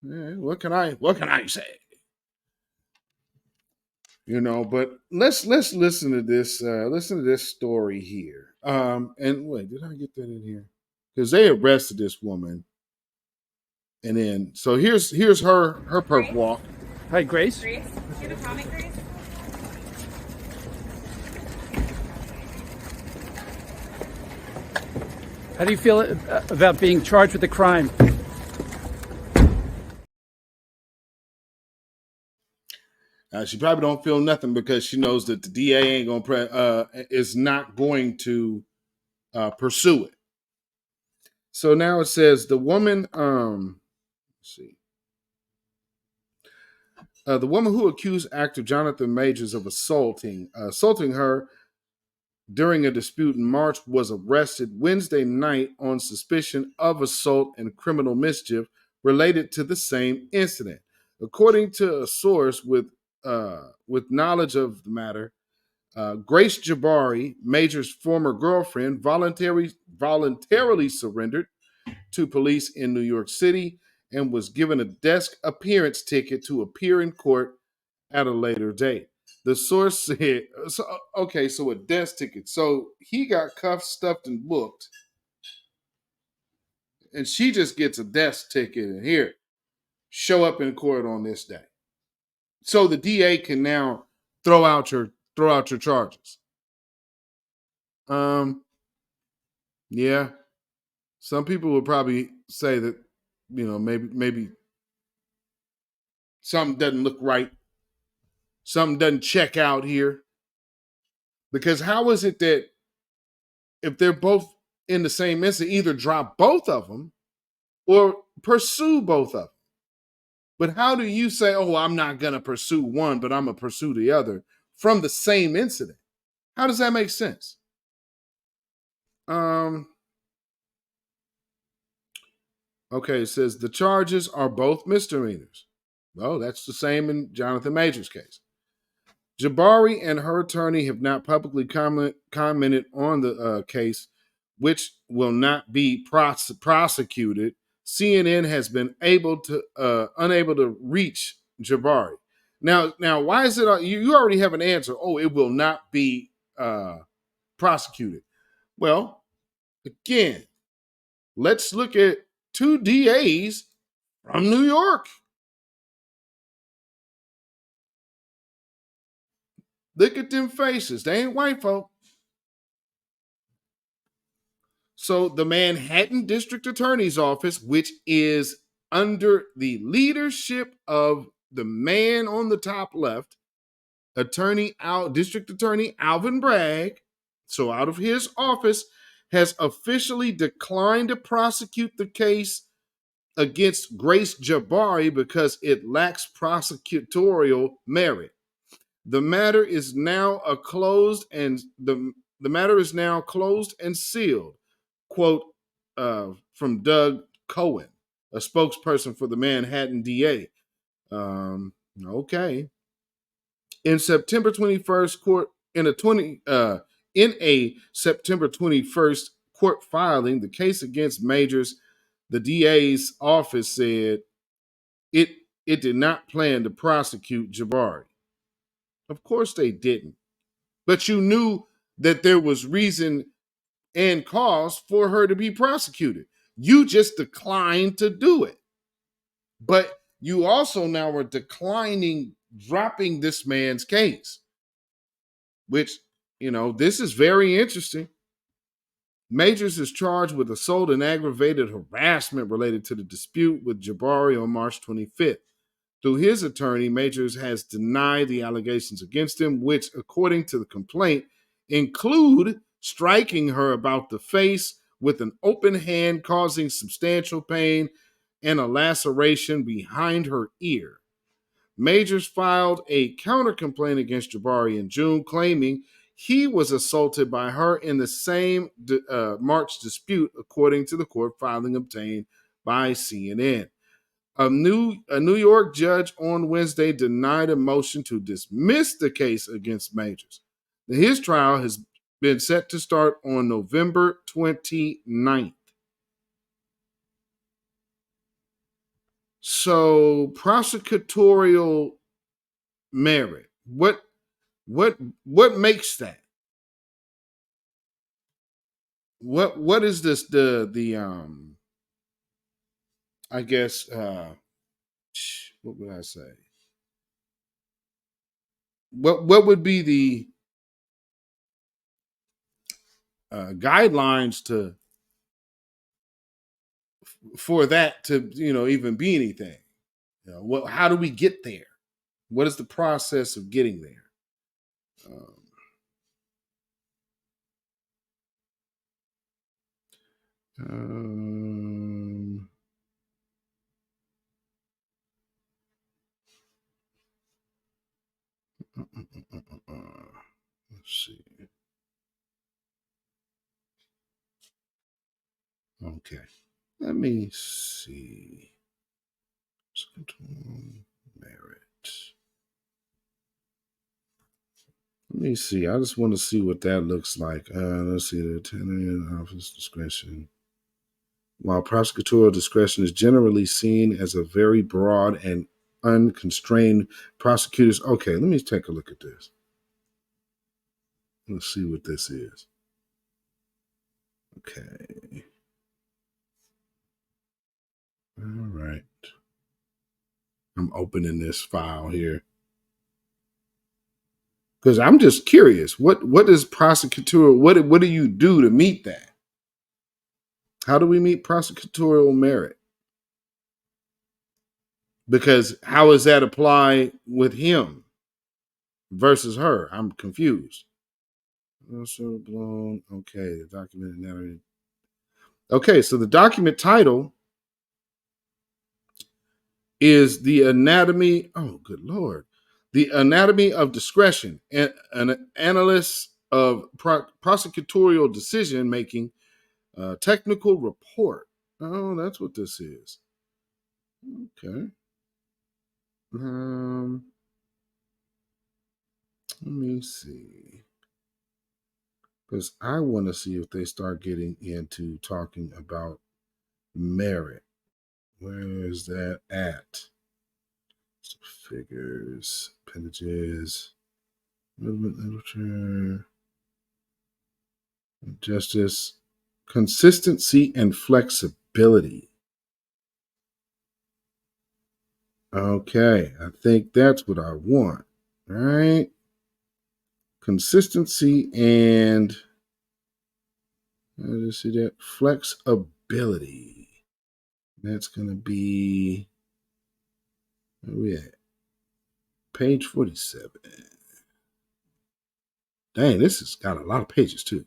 what can I say? You know, but let's listen to this. Listen to this story here. And wait, did I get that in here? Because they arrested this woman, and then so here's her perp walk. Hi, Grace. Grace, do you have a comment, Grace? How do you feel about being charged with a crime? She probably don't feel nothing because she knows that the DA ain't is not going to pursue it. So now it says the woman. Let's see. The woman who accused actor Jonathan Majors of assaulting her during a dispute in March was arrested Wednesday night on suspicion of assault and criminal mischief related to the same incident. According to a source with knowledge of the matter, Grace Jabari, Major's former girlfriend, voluntarily surrendered to police in New York City and was given a desk appearance ticket to appear in court at a later date. The source said, so a desk ticket. So he got cuffed, stuffed, and booked. And she just gets a desk ticket and here, show up in court on this day. So the DA can now throw out your charges. Yeah. Some people would probably say that, maybe something doesn't look right. Something doesn't check out here. Because how is it that if they're both in the same incident, either drop both of them or pursue both of them? But how do you say, oh, I'm not going to pursue one, but I'm going to pursue the other from the same incident? How does that make sense? Okay, it says the charges are both misdemeanors. Well, that's the same in Jonathan Major's case. Jabari and her attorney have not publicly commented on the case, which will not be prosecuted. CNN has been unable to reach Jabari. Now, why is it? You already have an answer. Oh, it will not be prosecuted. Well, again, let's look at two DAs from New York. Look at them faces. They ain't white folk. So the Manhattan District Attorney's Office, which is under the leadership of the man on the top left, District Attorney Alvin Bragg, so out of his office, has officially declined to prosecute the case against Grace Jabari because it lacks prosecutorial merit. The matter is now closed and sealed. Quote from Doug Cohen, a spokesperson for the Manhattan DA. Okay. In September 21st, in a September 21st court filing, the case against Majors, the DA's office said it did not plan to prosecute Jabari. Of course they didn't. But you knew that there was reason and cause for her to be prosecuted. You just declined to do it. But you also now are dropping this man's case, which, this is very interesting. Majors is charged with assault and aggravated harassment related to the dispute with Jabari on March 25th. Through his attorney, Majors has denied the allegations against him, which, according to the complaint, include striking her about the face with an open hand, causing substantial pain and a laceration behind her ear. Majors filed a counter complaint against Jabari in June, claiming he was assaulted by her in the same March dispute, according to the court filing obtained by CNN. A New York judge on Wednesday denied a motion to dismiss the case against Majors. His trial has been set to start on November 29th. So, prosecutorial merit. What makes that? What is this I guess what would I say? What would be the guidelines for that to even be anything? How do we get there? What is the process of getting there? Let's see. Okay. Let me see. Merit. Let me see. I just want to see what that looks like. Let's see. The attendant office discretion. While prosecutorial discretion is generally seen as a very broad and unconstrained prosecutors. Okay, let me take a look at this. Let's see what this is. Okay. All right. I'm opening this file here because I'm just curious. What is prosecutorial? What do you do to meet that? How do we meet prosecutorial merit? Because how does that apply with him versus her? I'm confused. Also blown. Okay, the document narrative. Okay, so the document title is The Anatomy. Oh, good Lord. The Anatomy of Discretion, and an analyst of prosecutorial decision making, technical report. Oh, that's what this is. Okay. Let me see. Because I want to see if they start getting into talking about merit. Where is that at? Figures, appendages, movement literature, justice, consistency, and flexibility. Okay, I think that's what I want. All right. Consistency and let's see that flexibility. That's going to be, where we at? Page 47. Dang, this has got a lot of pages too.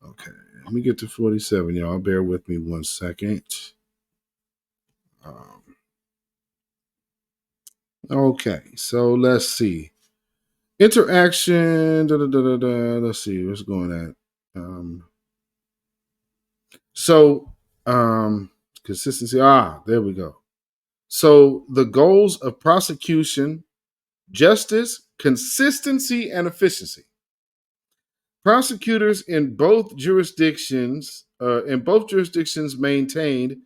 Okay, let me get to 47, y'all. Bear with me 1 second. Okay, so let's see. Interaction. Let's see what's going at. Consistency. There we go. So the goals of prosecution: justice, consistency, and efficiency. Prosecutors in both jurisdictions maintained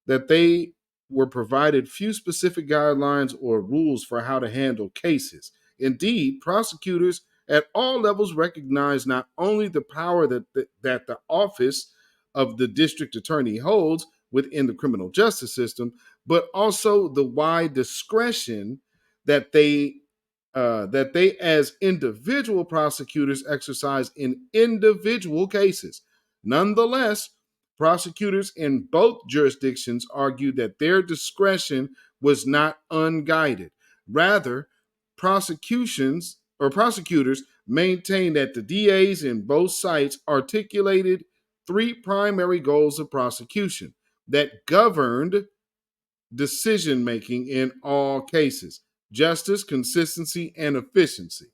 that they were provided few specific guidelines or rules for how to handle cases. Indeed, prosecutors at all levels recognize not only the power that the office of the district attorney holds within the criminal justice system, but also the wide discretion that they as individual prosecutors exercise in individual cases. Nonetheless, prosecutors in both jurisdictions argue that their discretion was not unguided. Rather, prosecutors maintained that the DAs in both sites articulated three primary goals of prosecution that governed decision making in all cases: justice, consistency, and efficiency.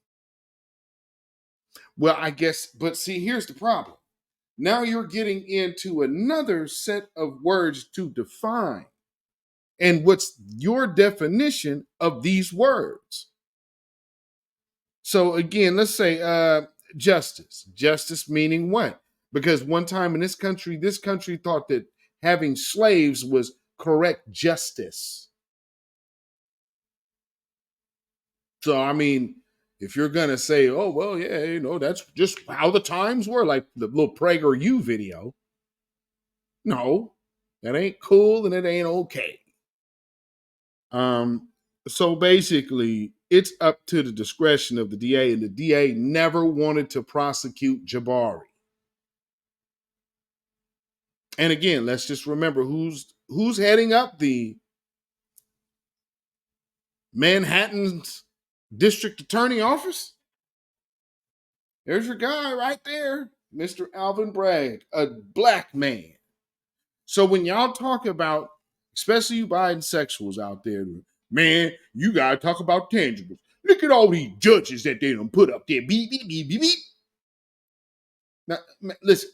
Well, I guess, but see, here's the problem. Now you're getting into another set of words to define. And what's your definition of these words? So again, let's say justice. Justice meaning what? Because one time in this country thought that having slaves was correct justice. So I mean, if you're gonna say, oh well, yeah, you know, that's just how the times were, like the little PragerU video. No, that ain't cool and it ain't okay. So basically, it's up to the discretion of the DA, and the DA never wanted to prosecute Jabari. And again, let's just remember who's heading up the Manhattan's district attorney office. There's your guy right there, Mr. Alvin Bragg, a black man. So when y'all talk about, especially you bisexuals out there, man, you gotta talk about tangibles. Look at all these judges that they done put up there. Beep, beep, beep, beep, beep. Now, listen,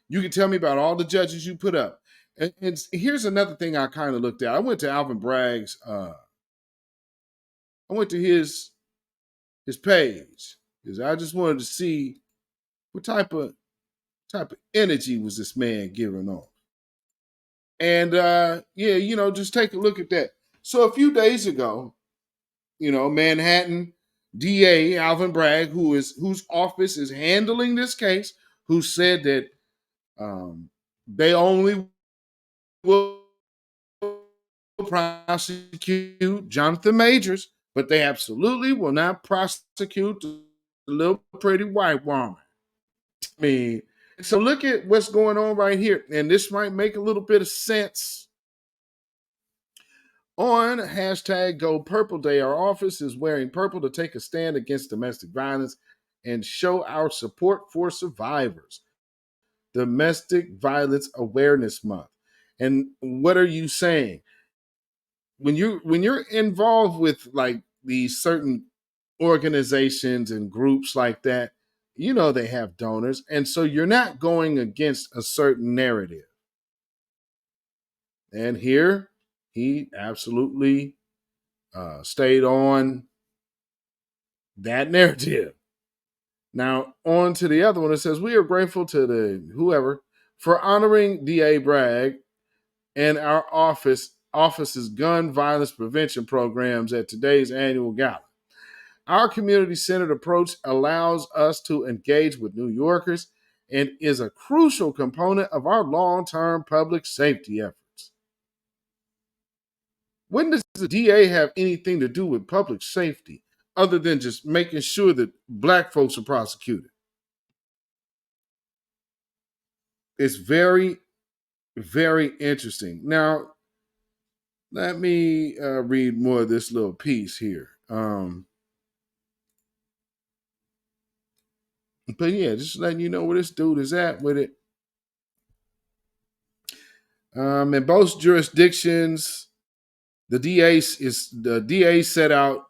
you can tell me about all the judges you put up. And here's another thing I kind of looked at. I went to Alvin Bragg's, I went to his page because I just wanted to see what type of energy was this man giving off. And yeah, you know, just take a look at that. So a few days ago, you know, Manhattan DA Alvin Bragg, whose office is handling this case, who said that they only will prosecute Jonathan Majors, but they absolutely will not prosecute the little pretty white woman. I mean, so look at what's going on right here, and this might make a little bit of sense. On hashtag Go Purple Day, our office is wearing purple to take a stand against domestic violence and show our support for survivors. Domestic Violence Awareness Month. And what are you saying? When you're involved with like these certain organizations and groups like that, you know they have donors, and so you're not going against a certain narrative. And here he absolutely stayed on that narrative. Now, on to the other one. It says, we are grateful to the whoever for honoring DA Bragg and our office's gun violence prevention programs at today's annual gala. Our community-centered approach allows us to engage with New Yorkers and is a crucial component of our long-term public safety efforts. When does the DA have anything to do with public safety other than just making sure that black folks are prosecuted? It's very, very interesting. Now, let me read more of this little piece here. But yeah, just letting you know where this dude is at with it. In both jurisdictions, the DA set out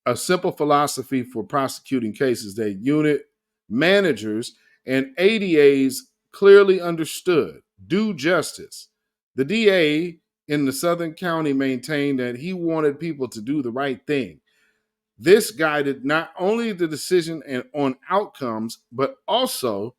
a simple philosophy for prosecuting cases that unit managers and ADAs clearly understood. Do justice. The DA in the Southern County maintained that he wanted people to do the right thing. This guided not only the decision on outcomes, but also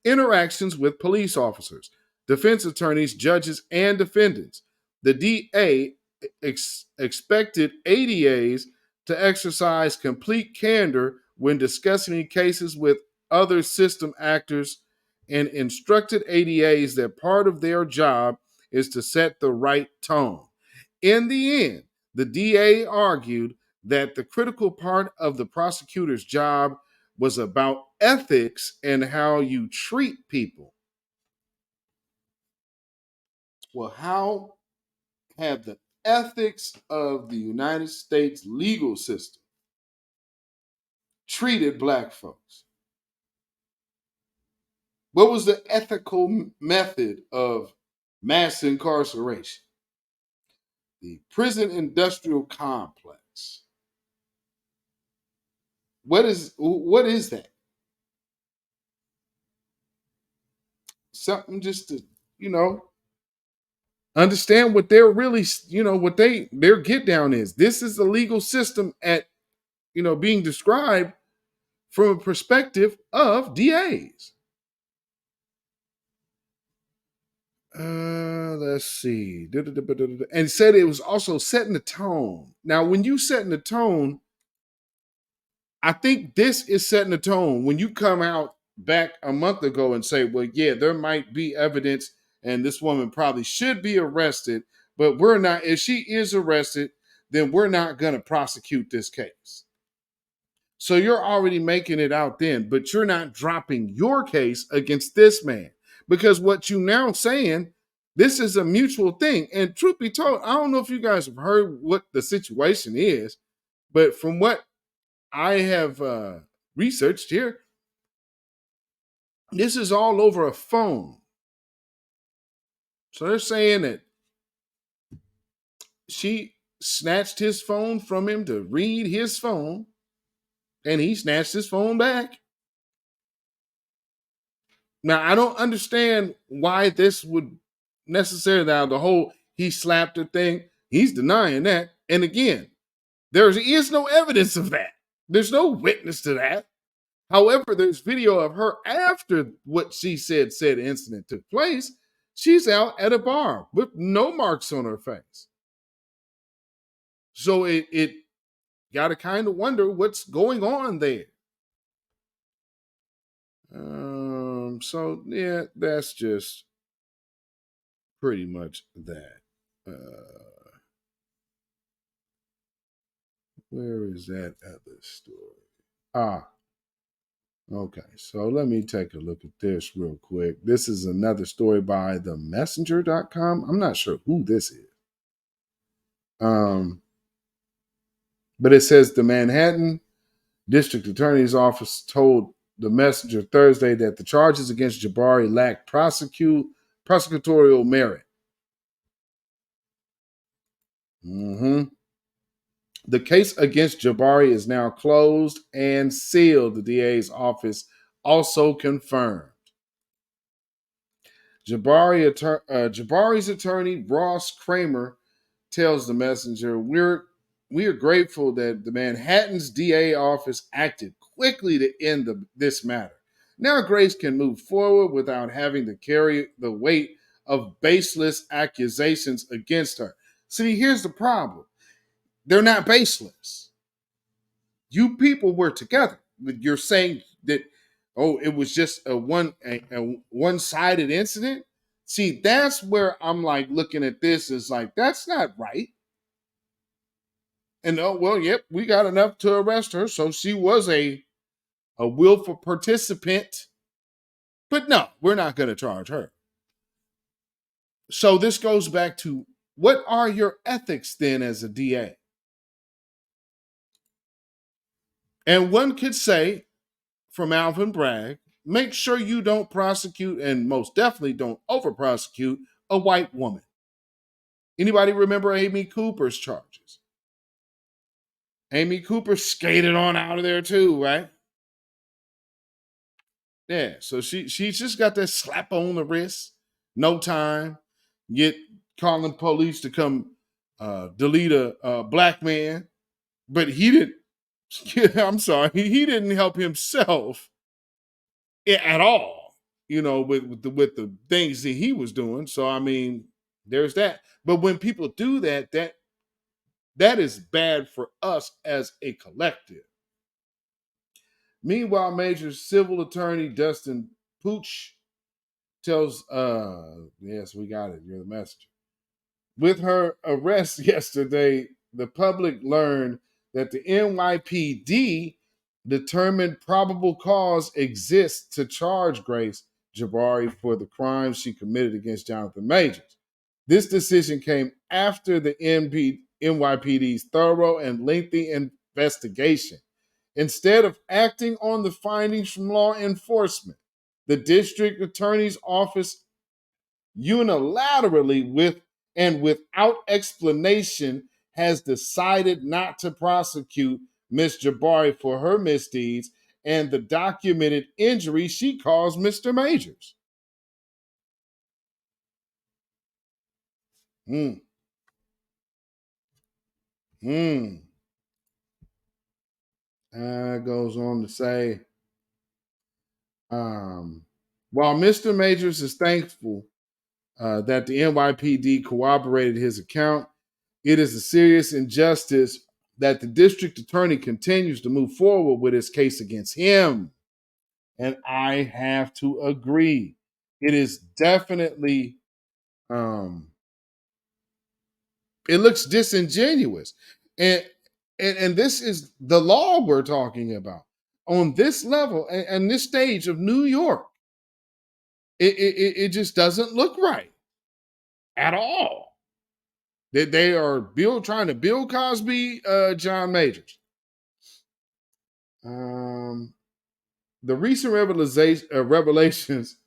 interactions with police officers, defense attorneys, judges, and defendants. The DA expected ADAs to exercise complete candor when discussing cases with other system actors and instructed ADAs that part of their job is to set the right tone. In the end, the DA argued that the critical part of the prosecutor's job was about ethics and how you treat people. Well, how have the ethics of the United States legal system treated black folks? What was the ethical method of mass incarceration? The prison industrial complex. What is that? Something just to, understand what they're really, what their get down is. This is the legal system at, being described from a perspective of DAs. Let's see. And said it was also setting the tone. Now, when you setting the tone, I think this is setting the tone. When you come out back a month ago and say, well, yeah, there might be evidence and this woman probably should be arrested, but we're not. If she is arrested, then we're not going to prosecute this case. So you're already making it out then, but you're not dropping your case against this man, because what you now saying, this is a mutual thing. And truth be told, I don't know if you guys have heard what the situation is, but from what I have researched here, this is all over a phone. So they're saying that she snatched his phone from him to read his phone, and he snatched his phone back. Now, I don't understand why this would necessarily, now the whole he slapped her thing, he's denying that. And again, there is no evidence of that. There's no witness to that. However, there's video of her after what she said incident took place. She's out at a bar with no marks on her face. So it got to kind of wonder what's going on there. So yeah, that's just pretty much that. Where is that other story? Okay, so let me take a look at this real quick. This is another story by themessenger.com. I'm not sure who this is. But it says the Manhattan District Attorney's Office told the Messenger Thursday that the charges against Jabari lacked prosecutorial merit. The case against Jabari is now closed and sealed, the DA's office also confirmed. Jabari's attorney, Ross Kramer, tells the Messenger, we are grateful that the Manhattan's DA office acted quickly to end this matter. Now Grace can move forward without having to carry the weight of baseless accusations against her. See, here's the problem. They're not baseless. You people were together. You're saying that, it was just a one-sided incident. See, that's where I'm like looking at this as like, that's not right. And we got enough to arrest her. So she was a willful participant. But no, we're not going to charge her. So this goes back to, what are your ethics then as a DA? And one could say, from Alvin Bragg, make sure you don't prosecute, and most definitely don't over-prosecute, a white woman. Anybody remember Amy Cooper's charges? Amy Cooper skated on out of there too, right? Yeah, so she just got that slap on the wrist, no time, calling police to come delete a black man, but he didn't. I'm sorry, he didn't help himself at all, with the things that he was doing. So I mean, there's that. But when people do that is bad for us as a collective. Meanwhile, Major Civil Attorney Dustin Pooch tells, yes, we got it. You're the messenger. With her arrest yesterday, the public learned that the NYPD determined probable cause exists to charge Grace Jabari for the crimes she committed against Jonathan Majors. This decision came after the NYPD's thorough and lengthy investigation. Instead of acting on the findings from law enforcement, the district attorney's office unilaterally without explanation has decided not to prosecute Ms. Jabari for her misdeeds and the documented injury she caused Mr. Majors. Goes on to say, while Mr. Majors is thankful that the NYPD corroborated his account, it is a serious injustice that the district attorney continues to move forward with his case against him. And I have to agree. It is definitely, it looks disingenuous. And this is the law we're talking about. On this level and this stage of New York, it just doesn't look right at all. That they are trying to Bill Cosby John Majors. The recent revelations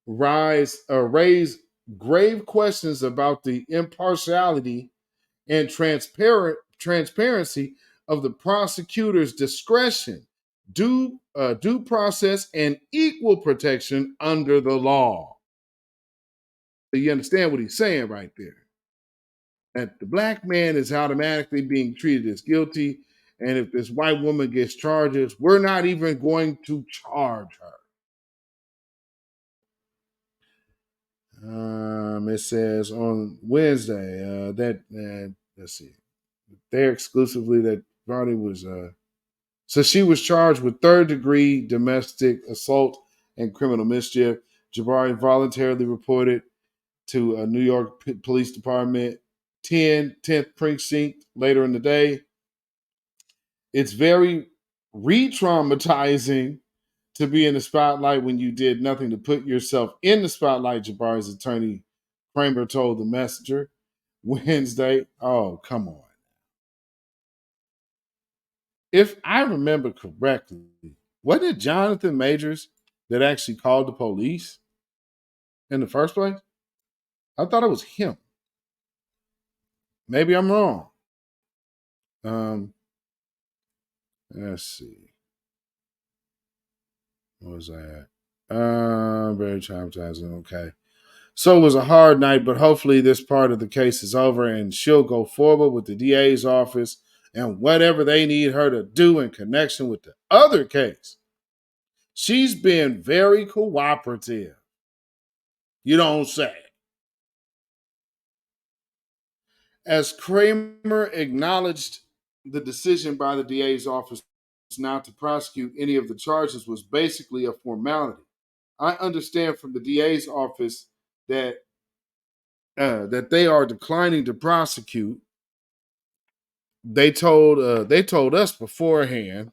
raise grave questions about the impartiality and transparency of the prosecutor's discretion, due process, and equal protection under the law. So you understand what he's saying right there. That the black man is automatically being treated as guilty, and if this white woman gets charges, we're not even going to charge her. It says on Wednesday let's see, they're exclusively that Varney was so she was charged with third-degree domestic assault and criminal mischief. Jabari voluntarily reported to a New York Police Department 10th precinct later in the day. It's very re-traumatizing to be in the spotlight when you did nothing to put yourself in the spotlight, Jabari's attorney Kramer told the Messenger Wednesday. Oh, come on. If I remember correctly, wasn't it Jonathan Majors that actually called the police in the first place? I thought it was him. Maybe I'm wrong. Let's see. What was that? Very traumatizing. Okay. So it was a hard night, but hopefully this part of the case is over and she'll go forward with the DA's office and whatever they need her to do in connection with the other case. She's been very cooperative. You don't say. As Kramer acknowledged, the decision by the DA's office not to prosecute any of the charges was basically a formality. I understand from the DA's office that they are declining to prosecute. They told us beforehand.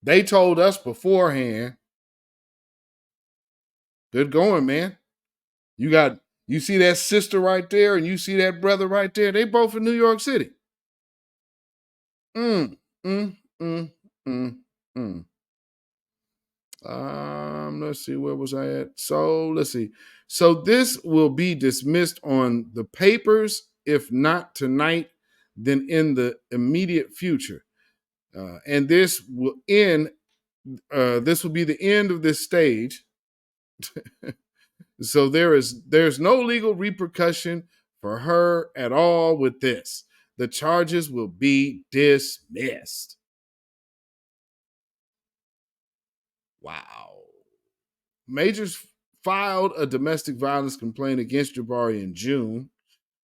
They told us beforehand. Good going, man. You see that sister right there, and you see that brother right there. They both in New York City. Let's see, where was I at? So let's see. So this will be dismissed on the papers, if not tonight, then in the immediate future. And this will end. This will be the end of this stage. So there's no legal repercussion for her at all with this. The charges will be dismissed. Wow. Majors filed a domestic violence complaint against Jabari in June,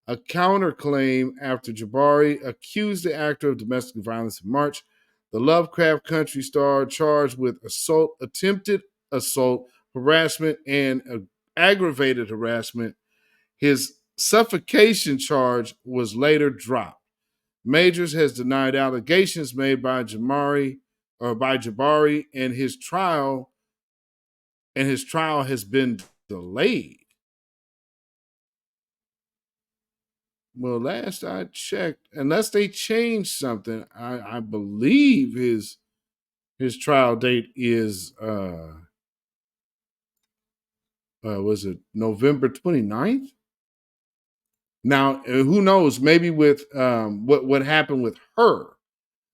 a counterclaim after Jabari accused the actor of domestic violence in March. The Lovecraft Country star charged with assault, attempted assault, harassment, and aggravated harassment. His suffocation charge was later dropped. Majors has denied allegations made by Jabari, and his trial has been delayed. Well, last I checked, unless they changed something, I believe his trial date is was it November 29th? Now, who knows? Maybe with what happened with her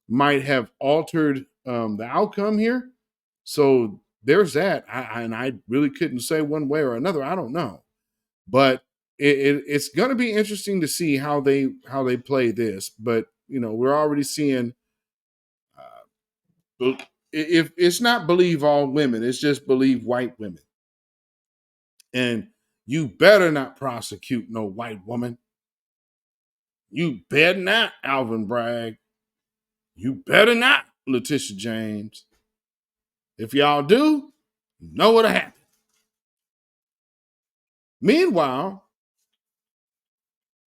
might have altered the outcome here. So there's that. I really couldn't say one way or another. I don't know, but it's going to be interesting to see how they play this. But we're already seeing if it's not believe all women, it's just believe white women, and you better not prosecute no white woman. You better not, Alvin Bragg. You better not, Letitia James. If y'all do, you know what'll happen. Meanwhile,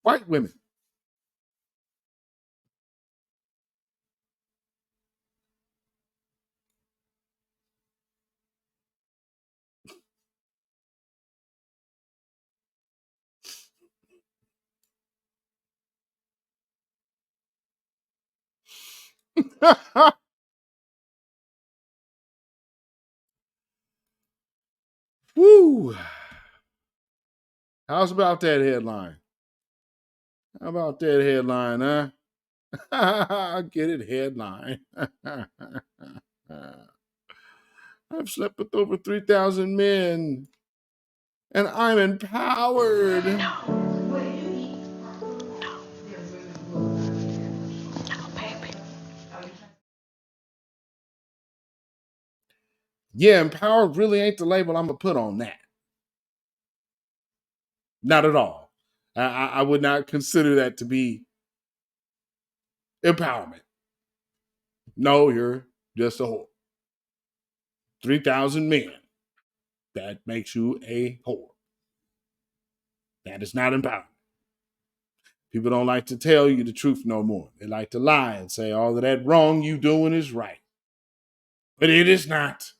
white women. Woo. How's about that headline? How about that headline, huh? Get it, headline. I've slept with over 3,000 men, and I'm empowered. Yeah, empowered really ain't the label I'm going to put on that. Not at all. I would not consider that to be empowerment. No, you're just a whore. 3,000 men. That makes you a whore. That is not empowerment. People don't like to tell you the truth no more. They like to lie and say all of that wrong you doing is right. But it is not.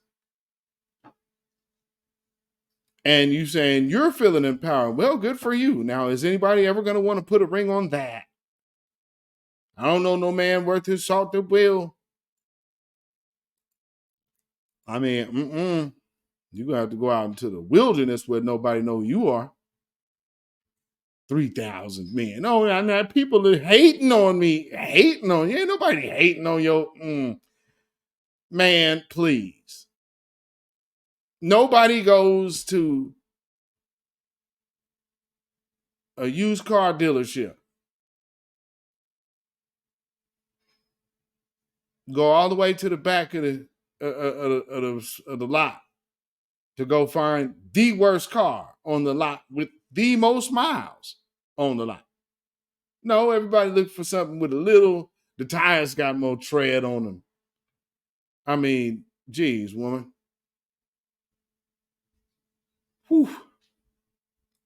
And you saying you're feeling empowered. Well, good for you. Now, is anybody ever going to want to put a ring on that? I don't know no man worth his salt that will. I mean, you're going to have to go out into the wilderness where nobody know who you are. 3,000 men. Oh, now people are hating on me. Hating on you. Ain't nobody hating on your... Man, please. Nobody goes to a used car dealership, go all the way to the back of the lot to go find the worst car on the lot with the most miles on the lot. No, everybody looks for something with the tires got more tread on them. I mean, geez, woman. Whew.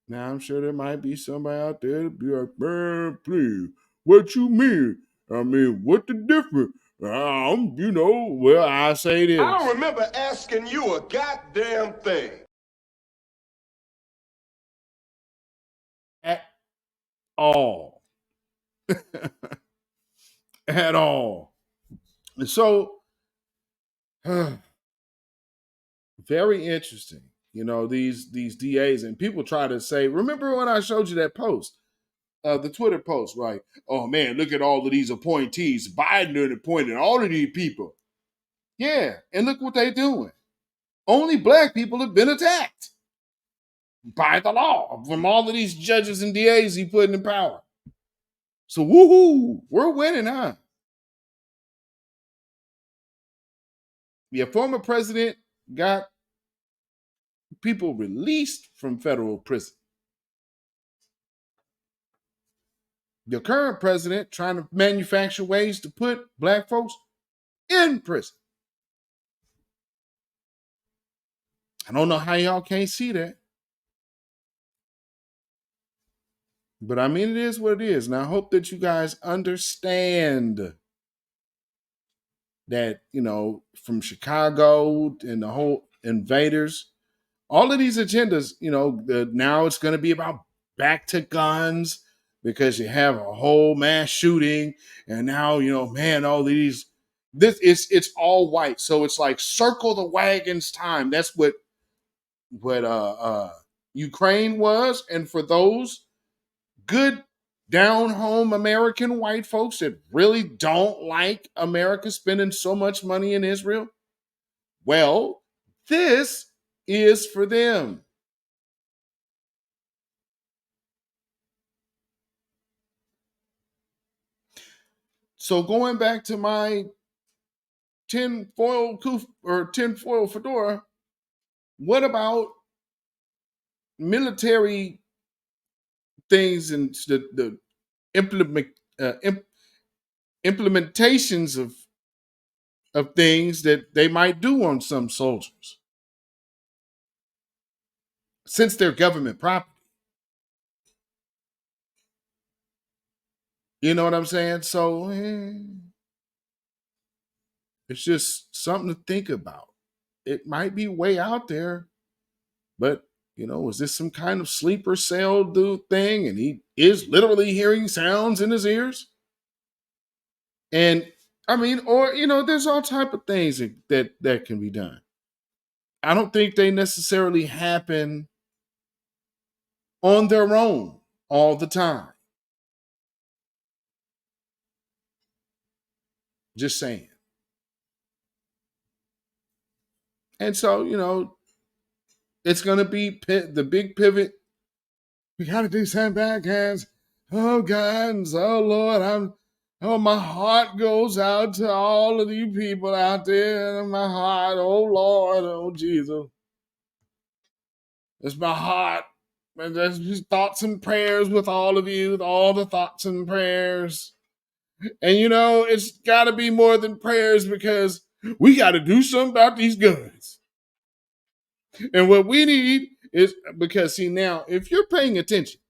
Now, I'm sure there might be somebody out there to be like, man, please, what you mean? I mean, what the difference? Well, I say this. I don't remember asking you a goddamn thing. At all. At all. And so, very interesting. These DAs, and people try to say, remember when I showed you that post? The Twitter post, right? Oh man, look at all of these appointees. Biden appointed all of these people. Yeah, and look what they're doing. Only black people have been attacked by the law from all of these judges and DAs he put in power. So woohoo, we're winning, huh? Yeah, former president got people released from federal prison. The current president trying to manufacture ways to put black folks in prison. I don't know how y'all can't see that. But I mean, it is what it is. And I hope that you guys understand that, from Chicago and the whole invaders, all of these agendas, now it's going to be about back to guns because you have a whole mass shooting. And now, man, all these, it's all white. So it's like circle the wagons time. That's what Ukraine was. And for those good down home American white folks that really don't like America spending so much money in Israel, well, this is for them. So going back to my tinfoil fedora, what about military things and the implementations of things that they might do on some soldiers, since they're government property? You know what I'm saying? So it's just something to think about. It might be way out there, but is this some kind of sleeper cell dude thing? And he is literally hearing sounds in his ears. And I mean, or there's all type of things that can be done. I don't think they necessarily happen on their own all the time. Just saying. And so, it's going to be the big pivot. We got to do something back, guys. Oh, guns. Oh, Lord. My heart goes out to all of you people out there. My heart. Oh, Lord. Oh, Jesus. It's my heart. And there's just thoughts and prayers with all of you, with all the thoughts and prayers. And it's got to be more than prayers, because we got to do something about these guns. And what we need is, because see, now, if you're paying attention,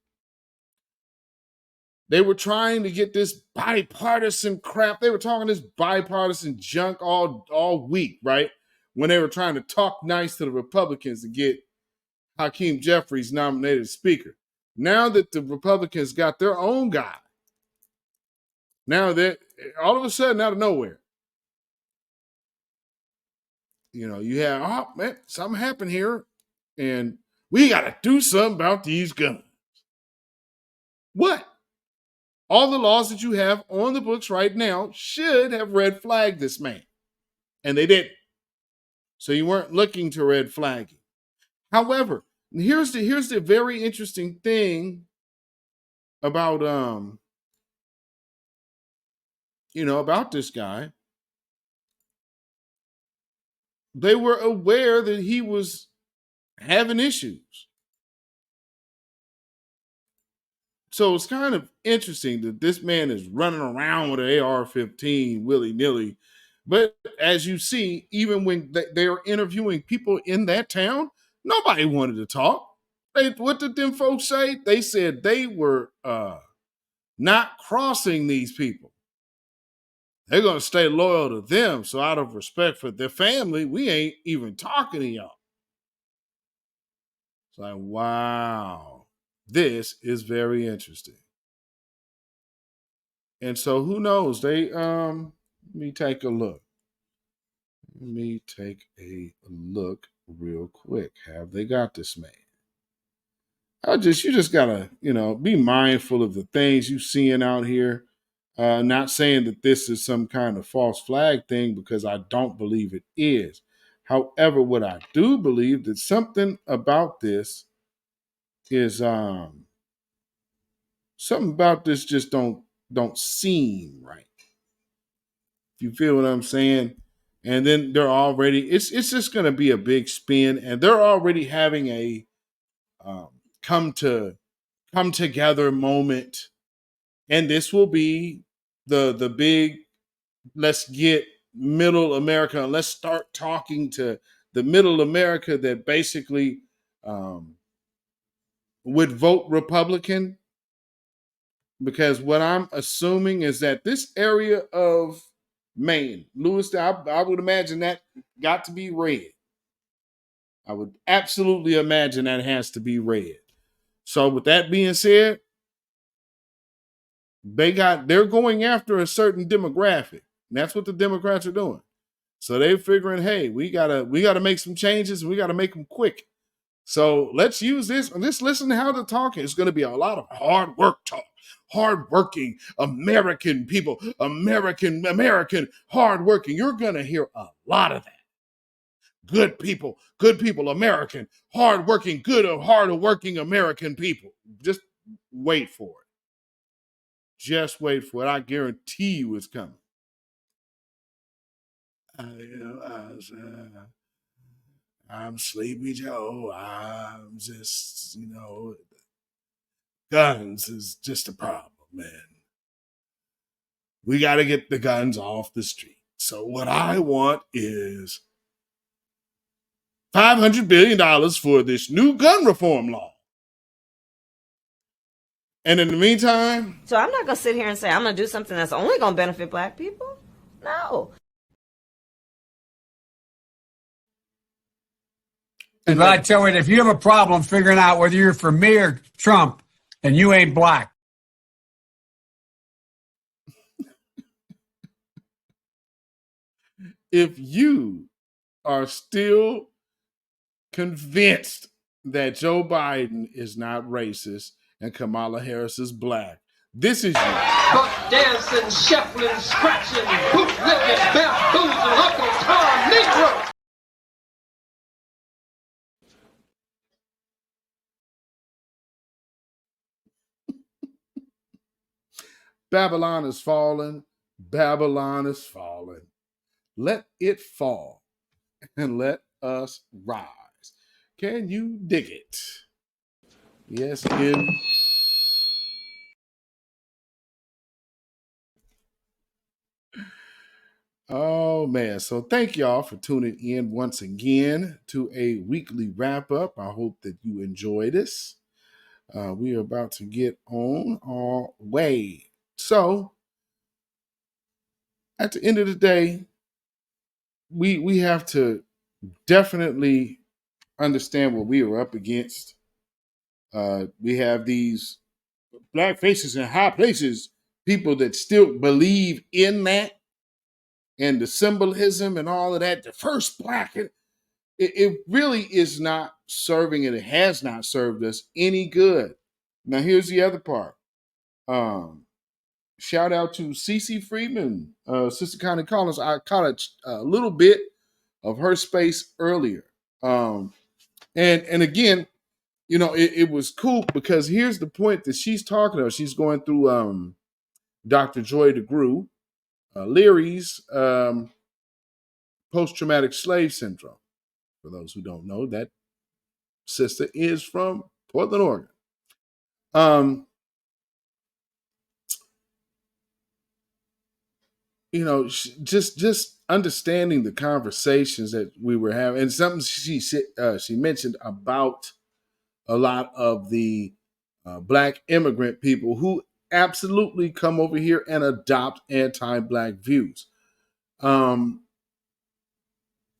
they were trying to get this bipartisan crap. They were talking this bipartisan junk all week, right? When they were trying to talk nice to the Republicans to get Hakeem Jeffries nominated speaker. Now that the Republicans got their own guy, now that all of a sudden, out of nowhere, you have, oh man, something happened here, and we got to do something about these guns. What? All the laws that you have on the books right now should have red flagged this man, and they didn't. So you weren't looking to red flag him. However, here's the very interesting thing about about this guy. They were aware that he was having issues. So it's kind of interesting that this man is running around with an AR-15 willy-nilly. But as you see, even when they were interviewing people in that town, nobody wanted to talk. What did them folks say? They said they were not crossing these people. They're going to stay loyal to them. So out of respect for their family, we ain't even talking to y'all. It's like, wow, this is very interesting. And so who knows? Let me take a look. Let me take a look real quick. Have they got this man? You just gotta, be mindful of the things you're seeing out here. Not saying that this is some kind of false flag thing, because I don't believe it is. However, what I do believe that something about this is something about this just don't seem right. You feel what I'm saying? And then they're already, it's just going to be a big spin, and they're already having a come together moment, and this will be the big, let's get middle America, and let's start talking to the middle America that basically would vote Republican. because what I'm assuming is that this area of Maine, Lewiston, I would imagine that got to be red. I would absolutely imagine that has to be red. So with that being said, they're going after a certain demographic. And that's what the Democrats are doing. So they're figuring, hey, we gotta make some changes and we gotta make them quick. So let's use this and let's listen to how they're talking. It's going to be a lot of hard work talk. Hardworking American people, American, hardworking. You're going to hear a lot of that. Good people, American, hardworking, hardworking American people. Just wait for it. Just wait for it. I guarantee you it's coming. I'm Sleepy Joe. I'm just, guns is just a problem, man. We got to get the guns off the street. So what I want is $500 billion for this new gun reform law. And in the meantime... So I'm not going to sit here and say I'm going to do something that's only going to benefit black people. No. And I tell you, if you have a problem figuring out whether you're for me or Trump and you ain't black. If you are still convinced that Joe Biden is not racist and Kamala Harris is black, this is you. Buck dancing, shuffling, scratching, bootlicking, bamboozling, Uncle Tom Negro. Babylon is falling. Babylon is falling. Let it fall and let us rise. Can you dig it? Yes, Kim. Oh, man. So thank y'all for tuning in once again to a weekly wrap up. I hope that you enjoy this. We are about to get on our way. So at the end of the day, we have to definitely understand what we are up against. We have these black faces in high places, people that still believe in that and the symbolism and all of that. The first black, it really is not serving and it has not served us any good. Now, here's the other part. Shout out to Cece Freeman, Sister Connie Collins. I caught a little bit of her space earlier. And again, it was cool because here's the point that she's talking about. She's going through Dr. Joy DeGruy, Leary's post-traumatic slave syndrome. For those who don't know, that sister is from Portland, Oregon. Just understanding the conversations that we were having, and something she mentioned about a lot of the black immigrant people who absolutely come over here and adopt anti-black views. And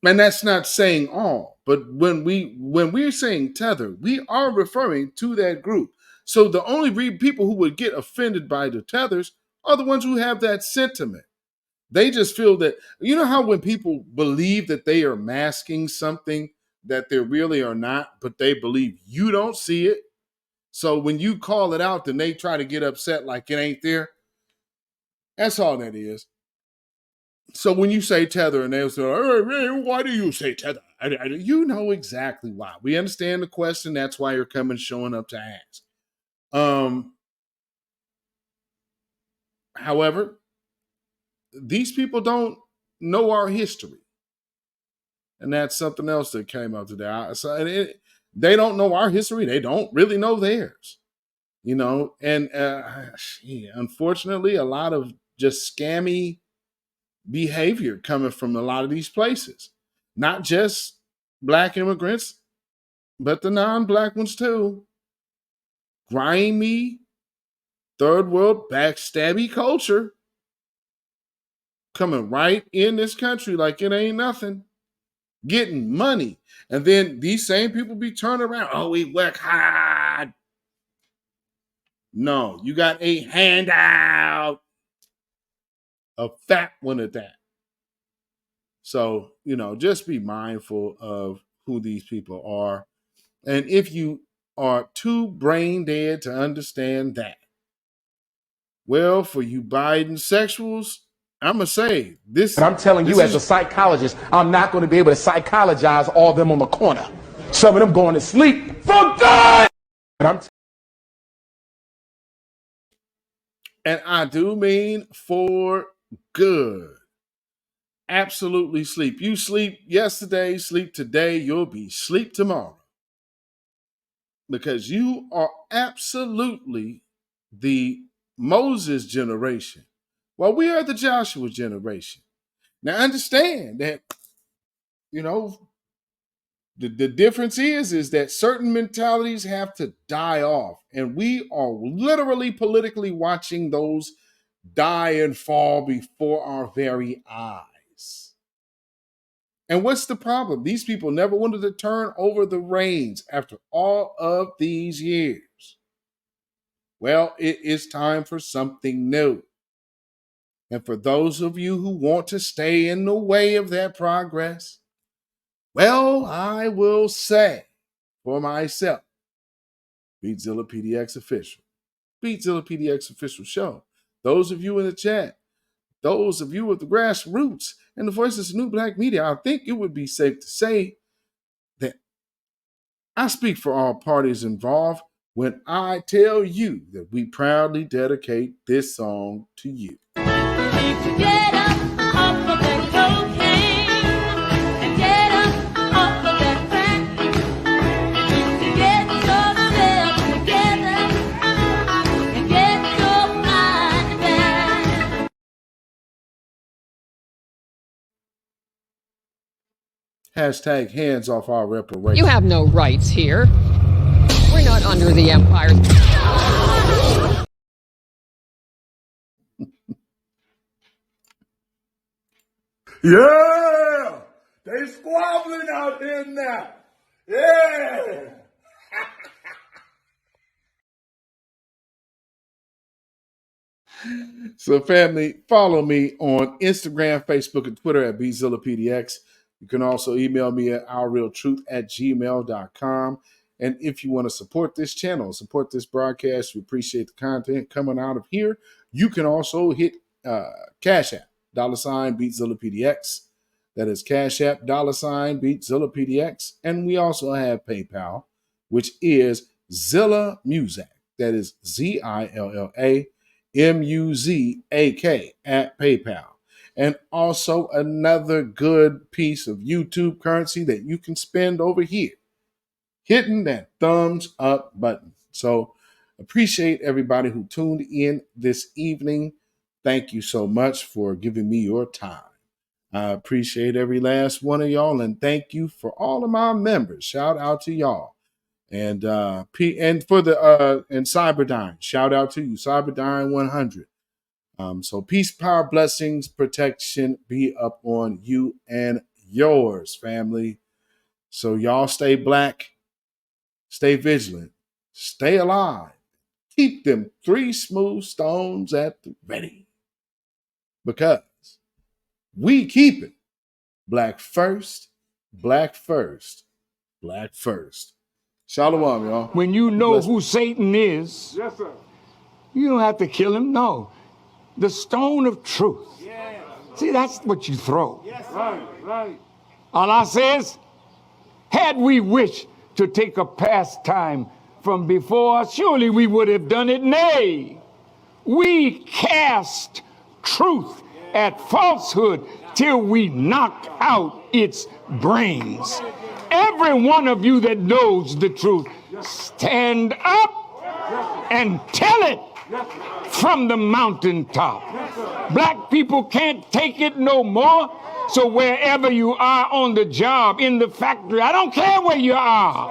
that's not saying all, but when we're saying tether, we are referring to that group. So the only people who would get offended by the tethers are the ones who have that sentiment. They just feel that, how when people believe that they are masking something that they really are not, but they believe you don't see it. So when you call it out, then they try to get upset like it ain't there. That's all that is. So when you say tether and they'll say, hey, why do you say tether? You know exactly why. We understand the question. That's why you're showing up to ask. However, these people don't know our history. And that's something else that came out today. They don't know our history. They don't really know theirs. And unfortunately, a lot of just scammy behavior coming from a lot of these places. Not just black immigrants, but the non-black ones too. Grimy, third world backstabby culture coming right in this country like it ain't nothing, getting money. And then these same people be turning around, oh, we work hard. No, you got a handout, a fat one at that. So, just be mindful of who these people are. And if you are too brain dead to understand that, well, for you Biden sexuals, I'm going to say this. And I'm telling you, as a psychologist, I'm not going to be able to psychologize all of them on the corner. Some of them going to sleep for good. And I do mean for good. Absolutely sleep. You sleep yesterday, sleep today, you'll be sleep tomorrow. Because you are absolutely the Moses generation, while we are the Joshua generation. Now understand that, the difference is that certain mentalities have to die off. And we are literally politically watching those die and fall before our very eyes. And what's the problem? These people never wanted to turn over the reins after all of these years. Well, it is time for something new. And for those of you who want to stay in the way of that progress, well, I will say for myself, Beatzilla PDX Official. Beatzilla PDX Official Show. Those of you in the chat, those of you with the grassroots and the voices of new black media, I think it would be safe to say that I speak for all parties involved when I tell you that we proudly dedicate this song to you. Get up off of that cocaine and get up off of that crack. Get yourself together and get your mind back. Hashtag hands off our reparations. You have no rights here. We're not under the empire. Yeah! They squabbling out here now. Yeah! So family, follow me on Instagram, Facebook, and Twitter at beatzillapdx. You can also email me at ourrealtruth@gmail.com. And if you want to support this channel, support this broadcast, we appreciate the content coming out of here. You can also hit CashApp, $beatzillapdx. That is CashApp, $beatzillapdx. And we also have PayPal, which is Zilla Muzak. That is ZILLA MUZAK at PayPal. And also another good piece of YouTube currency that you can spend over here, hitting that thumbs up button. So appreciate everybody who tuned in this evening. Thank you so much for giving me your time. I appreciate every last one of y'all, and thank you for all of my members. Shout out to y'all. And for the Cyberdyne, shout out to you, Cyberdyne 100. So peace, power, blessings, protection be up on you and yours, family. So y'all stay black, stay vigilant, stay alive. Keep them 3 smooth stones at the ready, because we keep it black first, black first, black first. Shalom, y'all. When you know who Satan is, yes, sir, you don't have to kill him. No. The stone of truth. Yeah. See, that's what you throw. Yes, right. Allah says, had we wished to take a pastime from before, surely we would have done it. Nay, we cast truth at falsehood till we knock out its brains. Every one of you that knows the truth, stand up and tell it from the mountaintop. Black people can't take it no more. So wherever you are, on the job, in the factory, I don't care where you are.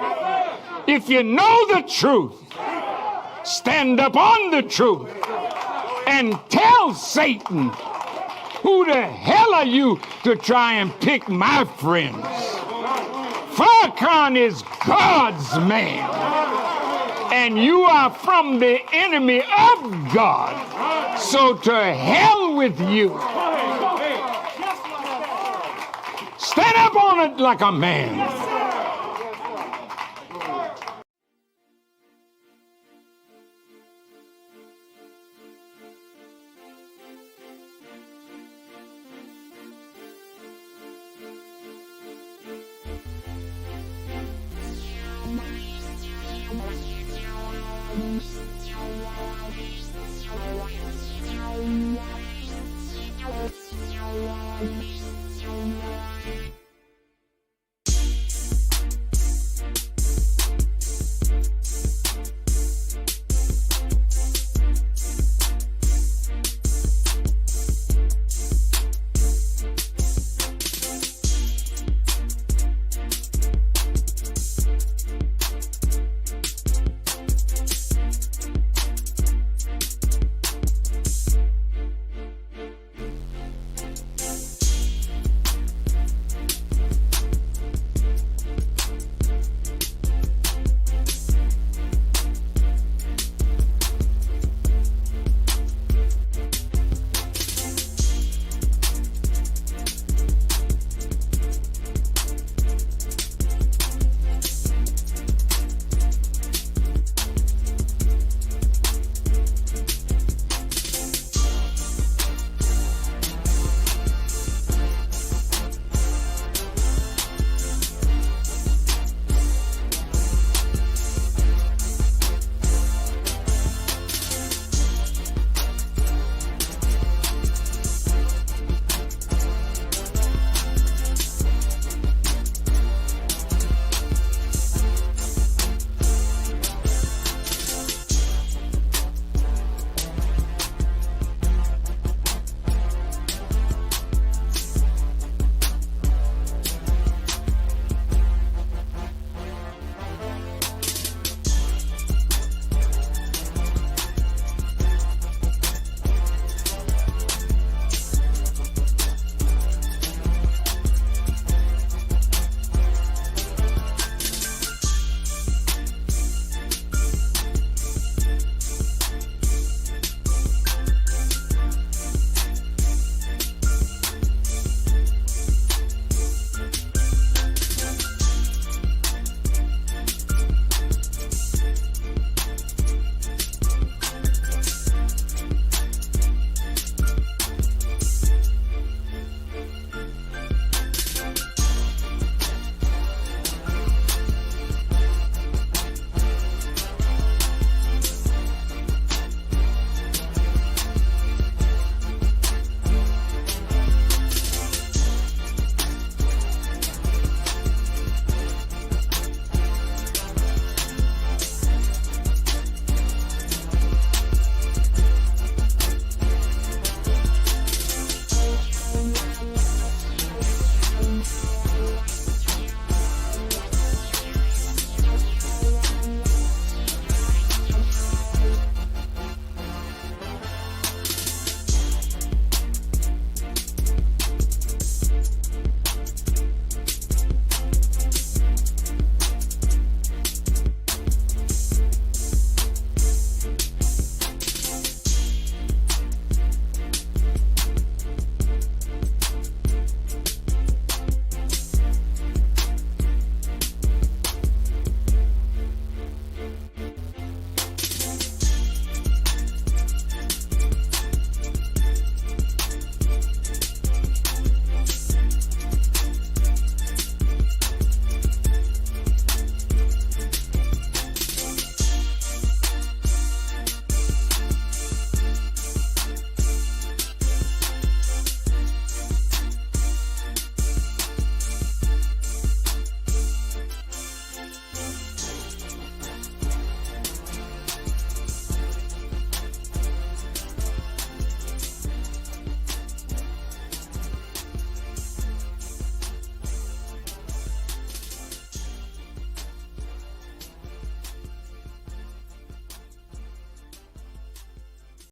If you know the truth, stand up on the truth and tell Satan, who the hell are you to try and pick my friends? Farrakhan is God's man, and you are from the enemy of God. So to hell with you. Stand up on it like a man.